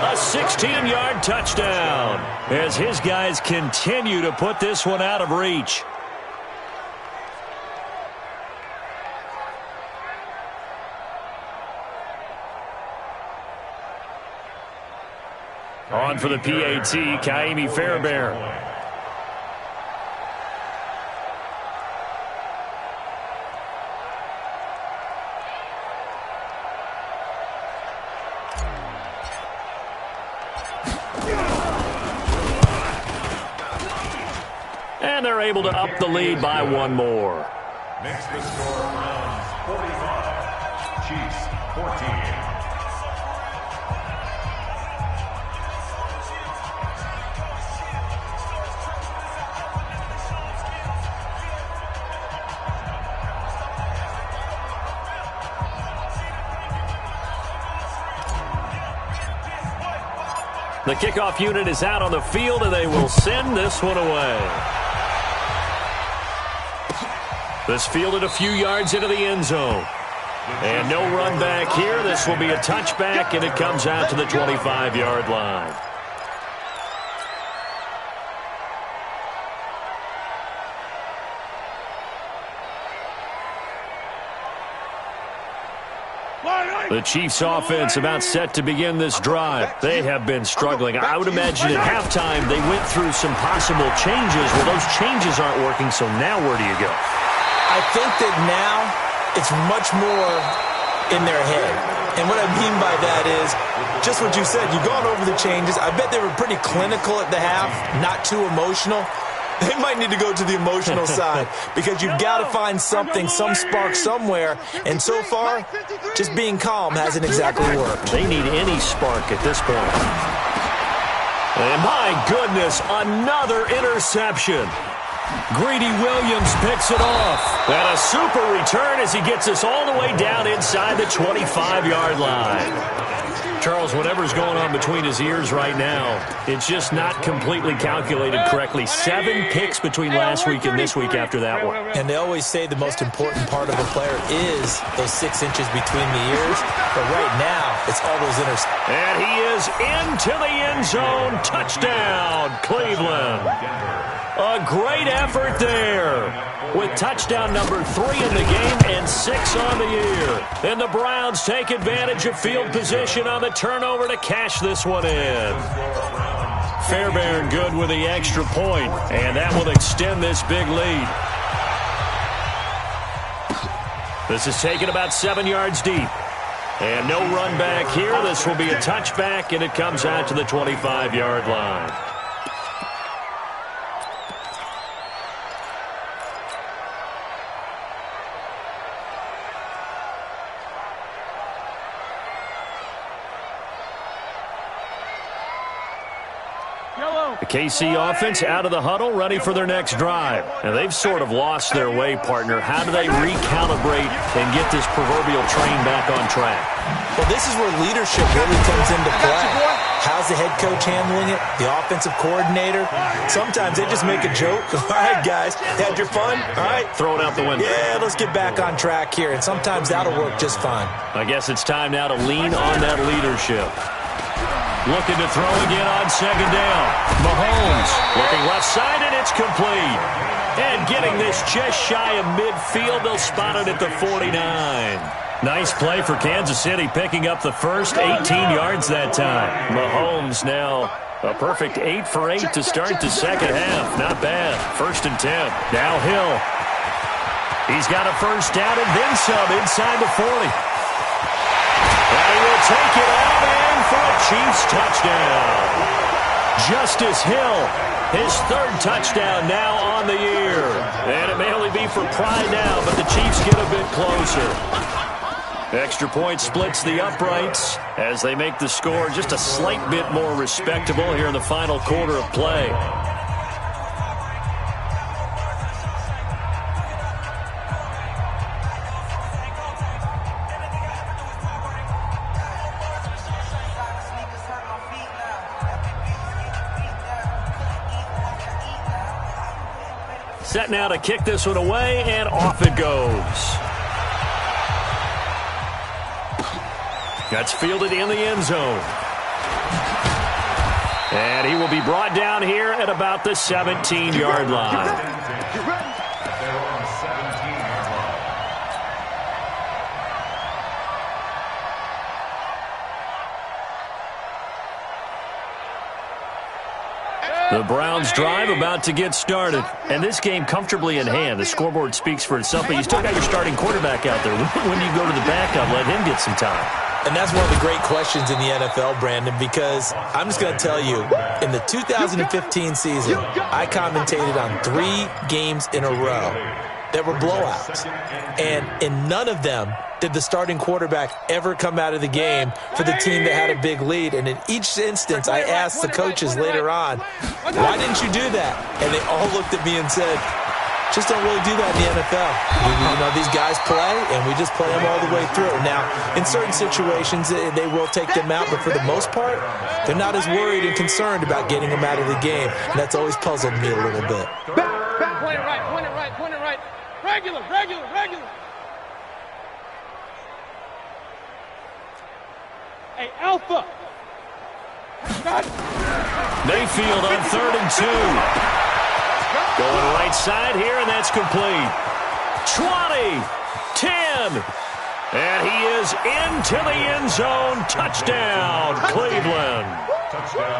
A 16-yard touchdown as his guys continue to put this one out of reach. On for the PAT, Kaimi Fairbairn. And they're able to up the lead by 1 more. Makes the score Browns 45, Chiefs 14. The kickoff unit is out on the field, and they will send this one away. This fielded a few yards into the end zone. And no run back here. This will be a touchback, and it comes out to the 25-yard line. The Chiefs offense about set to begin this drive. They have been struggling. I would imagine at halftime they went through some possible changes. Well, those changes aren't working, so now where do you go? I think that now it's much more in their head. And what I mean by that is just what you said. You've gone over the changes. I bet they were pretty clinical at the half, not too emotional. They might need to go to the emotional side because you've got to find something, some spark somewhere. And so far, just being calm hasn't exactly worked. They need any spark at this point. And my goodness, another interception. Greedy Williams picks it off. And a super return as he gets us all the way down inside the 25-yard line. Charles, whatever's going on between his ears right now, it's just not completely calculated correctly. 7 picks between last week and this week after that one. And they always say the most important part of a player is those 6 inches between the ears. But right now, it's all those interceptions. And he is into the end zone. Touchdown, Cleveland. A great effort there with touchdown number 3 in the game and 6 on the year. And the Browns take advantage of field position on the turnover to cash this one in. Fairbairn good with the extra point, and that will extend this big lead. This is taken about 7 yards deep. And no run back here. This will be a touchback, and it comes out to the 25-yard line. The KC offense out of the huddle, ready for their next drive. And they've sort of lost their way, partner. How do they recalibrate and get this proverbial train back on track? Well, this is where leadership really comes into play. How's the head coach handling it? The offensive coordinator? Sometimes they just make a joke. All right, guys, had your fun? All right. Throw it out the window. Yeah, let's get back on track here. And sometimes that'll work just fine. I guess it's time now to lean on that leadership. Looking to throw again on second down. Mahomes looking left side, and it's complete. And getting this just shy of midfield, they'll spot it at the 49. Nice play for Kansas City, picking up the first 18 yards that time. Mahomes now a perfect 8 for 8 to start the second half. Not bad. 1st and 10. Now Hill. He's got a first down and then some inside the 40. And he will take it out and for a Chiefs touchdown. Justice Hill, his 3rd touchdown now on the year. And it may only be for pride now, but the Chiefs get a bit closer. Extra point splits the uprights as they make the score just a slight bit more respectable here in the final quarter of play. Set now to kick this one away, and off it goes. That's fielded in the end zone. And he will be brought down here at about the 17-yard line. The Browns drive about to get started. And this game comfortably in hand. The scoreboard speaks for itself, but you still got your starting quarterback out there. When do you go to the backup, let him get some time? And that's one of the great questions in the NFL, Brandon, because I'm just going to tell you, in the 2015 season, I commentated on 3 games in a row that were blowouts. And in none of them did the starting quarterback ever come out of the game for the team that had a big lead. And in each instance, I asked the coaches later on, why didn't you do that? And they all looked at me and said, just don't really do that in the NFL. You know, these guys play, and we just play them all the way through. Now, in certain situations, they will take them out, but for the most part, they're not as worried and concerned about getting them out of the game. And that's always puzzled me a little bit. Point it right, point it right, point it right. Regular, regular, regular. Hey, Alpha. Mayfield on 3rd and 2. Going right side here, and that's complete. 20, 10, and he is into the end zone. Touchdown, Cleveland.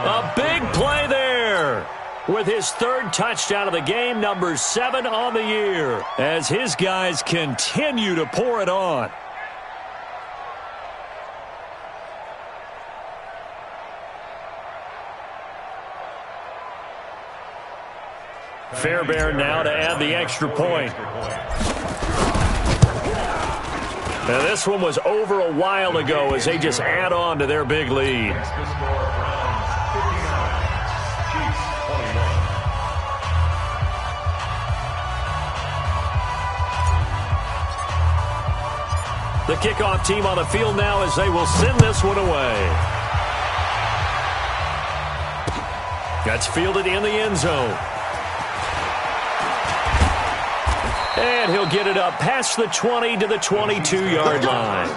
A big play there with his 3rd touchdown of the game, number 7 on the year, as his guys continue to pour it on. Fairbairn now to add the extra point. Now this one was over a while ago as they just add on to their big lead. The kickoff team on the field now as they will send this one away. That's fielded in the end zone. And he'll get it up past the 20 to the 22-yard line.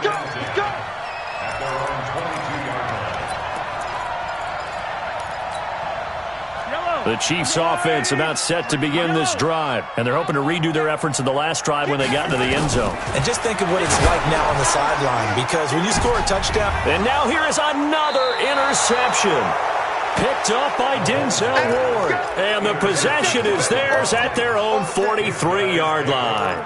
The Chiefs' offense about set to begin this drive, and they're hoping to redo their efforts in the last drive when they got into the end zone. And just think of what it's like now on the sideline, because when you score a touchdown... And now here is another interception. Picked up by Denzel Ward. And the possession is theirs at their own 43-yard line.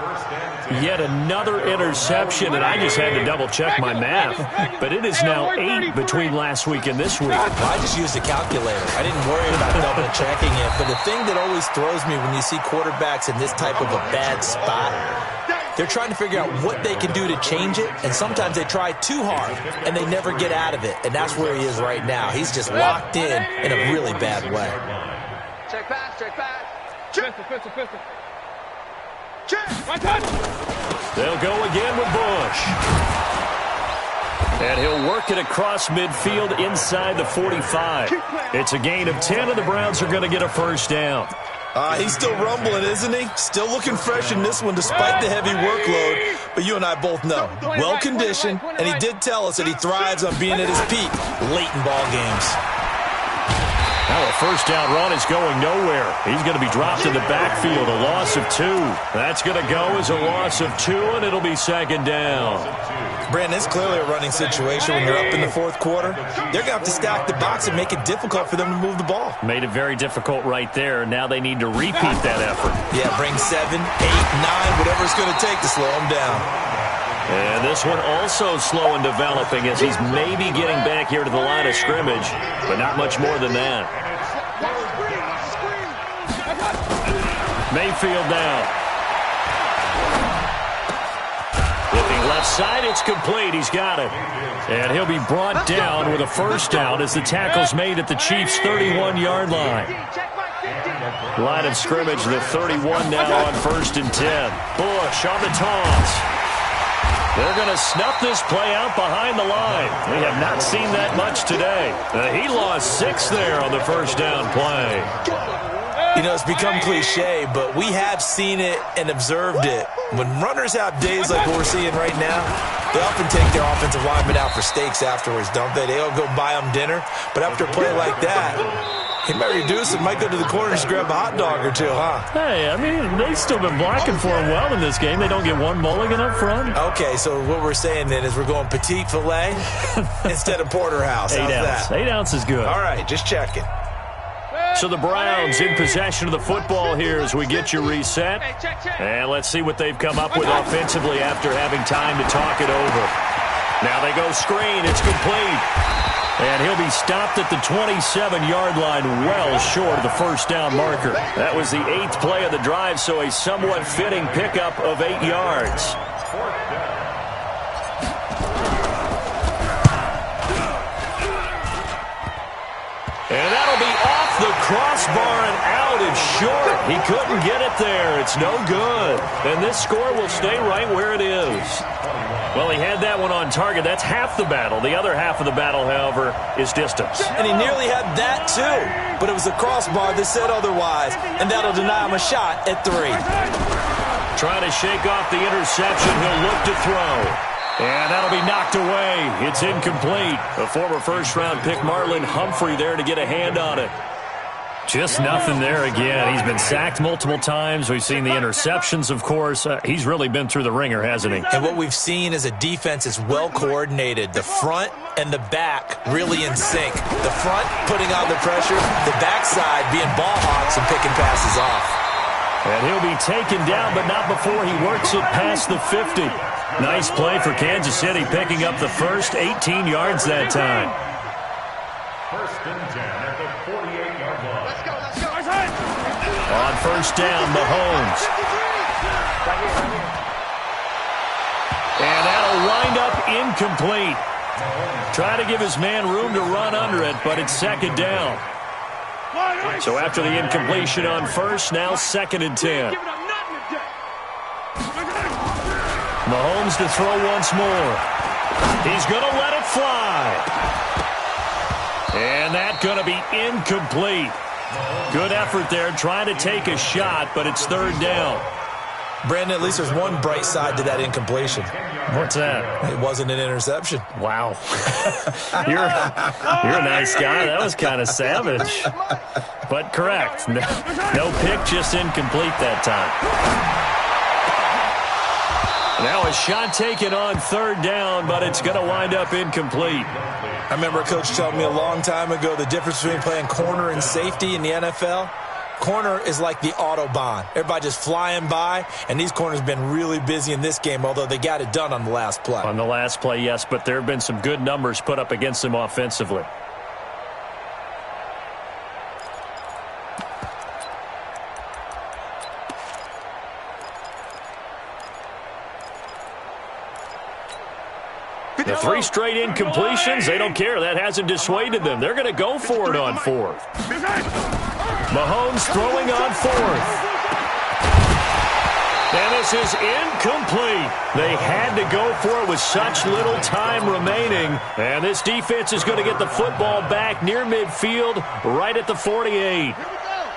Yet another interception, and I just had to double-check my math. But it is now 8 between last week and this week. Well, I just used a calculator. I didn't worry about double-checking it. But the thing that always throws me when you see quarterbacks in this type of a bad spot, they're trying to figure out what they can do to change it, and sometimes they try too hard, and they never get out of it. And that's where he is right now. He's just locked in a really bad way. Check pass, check pass. Pistol. Check. Right touch. They'll go again with Bush. And he'll work it across midfield inside the 45. It's a gain of 10, and the Browns are going to get a first down. He's still rumbling, isn't he? Still looking fresh in this one despite the heavy workload. But you and I both know, well-conditioned, and he did tell us that he thrives on being at his peak late in ball games. Now a first down run is going nowhere. He's going to be dropped in the backfield, a loss of 2. That's going to go as a loss of 2, and it'll be second down. Brandon, it's clearly a running situation when you're up in the fourth quarter. They're going to have to stack the box and make it difficult for them to move the ball. Made it very difficult right there. Now they need to repeat that effort. Yeah, bring 7, 8, 9, whatever it's going to take to slow them down. And this one also slow in developing as he's maybe getting back here to the line of scrimmage, but not much more than that. Mayfield now. Looking left side, it's complete. He's got it. And he'll be brought down with a first down as the tackle's made at the Chiefs' 31-yard line. Line of scrimmage, the 31 now on 1st and 10. Bush on the toss. They're going to snuff this play out behind the line. We have not seen that much today. He lost 6 there on the first down play. You know, it's become cliche, but we have seen it and observed it. When runners have days like what we're seeing right now, they often take their offensive linemen out for steaks afterwards, don't they? They don't go buy them dinner. But after a play like that, he might reduce it, might go to the corner and just grab a hot dog or two, huh? Hey, I mean, they've still been blocking for him well in this game. They don't get one mulligan up front. Okay, so what we're saying then is we're going petite filet instead of porterhouse. How's that? 8 ounce is good. All right, just checking. So the Browns in possession of the football here as we get you reset. And let's see what they've come up with offensively after having time to talk it over. Now they go screen. It's complete. And he'll be stopped at the 27-yard line, well short of the first down marker. That was the 8th play of the drive, so a somewhat fitting pickup of 8 yards. And that'll be off the crossbar and out. It's short. He couldn't get it there. It's no good. And this score will stay right where it is. Well, he had that one on target. That's half the battle. The other half of the battle, however, is distance. And he nearly had that, too. But it was the crossbar that said otherwise, and that'll deny him a shot at 3. Trying to shake off the interception. He'll look to throw. And that'll be knocked away. It's incomplete. The former first-round pick Marlon Humphrey there to get a hand on it. Just nothing there again. He's been sacked multiple times. We've seen the interceptions, of course. He's really been through the ringer, hasn't he? And what we've seen is a defense is well coordinated. The front and the back really in sync. The front putting on the pressure, the backside being ball hawks and picking passes off. And he'll be taken down, but not before he works it past the 50. Nice play for Kansas City, picking up the first 18 yards that time. First and 10 at the 48-yard line. Let's go. On first down, Mahomes. And that'll wind up incomplete. Try to give his man room to run under it, but it's second down. So after the incompletion on first, now second and 10. Mahomes to throw once more. He's going to let it fly. And that's going to be incomplete. Good effort there, trying to take a shot, but it's third down. Brandon, at least there's one bright side to that incompletion. What's that? It wasn't an interception. Wow. You're a nice guy. That was kind of savage. But correct. No pick, just incomplete that time. Now a shot taken on third down, but it's going to wind up incomplete. I remember a coach telling me a long time ago the difference between playing corner and safety in the NFL. Corner is like the Autobahn. Everybody just flying by, and these corners have been really busy in this game, although they got it done on the last play. On the last play, yes, but there have been some good numbers put up against them offensively. The three straight incompletions, they don't care. That hasn't dissuaded them. They're going to go for it on fourth. Mahomes throwing on fourth. And this is incomplete. They had to go for it with such little time remaining. And this defense is going to get the football back near midfield, right at the 48.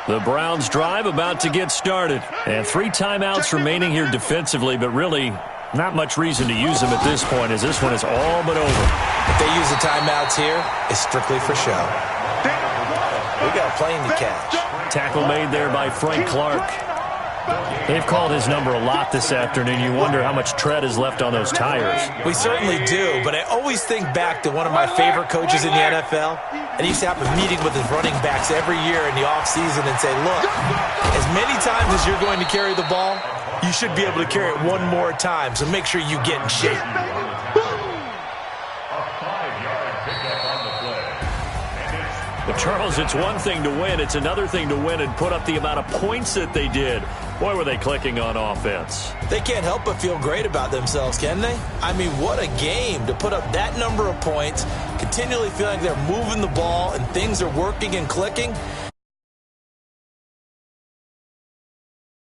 The Browns drive about to get started. And 3 timeouts remaining here defensively, but really not much reason to use them at this point, as this one is all but over. If they use the timeouts here, it's strictly for show. We got a plane to catch. Tackle made there by Frank Clark. They've called his number a lot this afternoon. You wonder how much tread is left on those tires. We certainly do, but I always think back to one of my favorite coaches in the NFL, and he used to have a meeting with his running backs every year in the offseason and say, look, as many times as you're going to carry the ball, you should be able to carry it one more time, so make sure you get in shape. But, Charles, it's one thing to win. It's another thing to win and put up the amount of points that they did. Boy, were they clicking on offense. They can't help but feel great about themselves, can they? I mean, what a game to put up that number of points, continually feeling like they're moving the ball and things are working and clicking.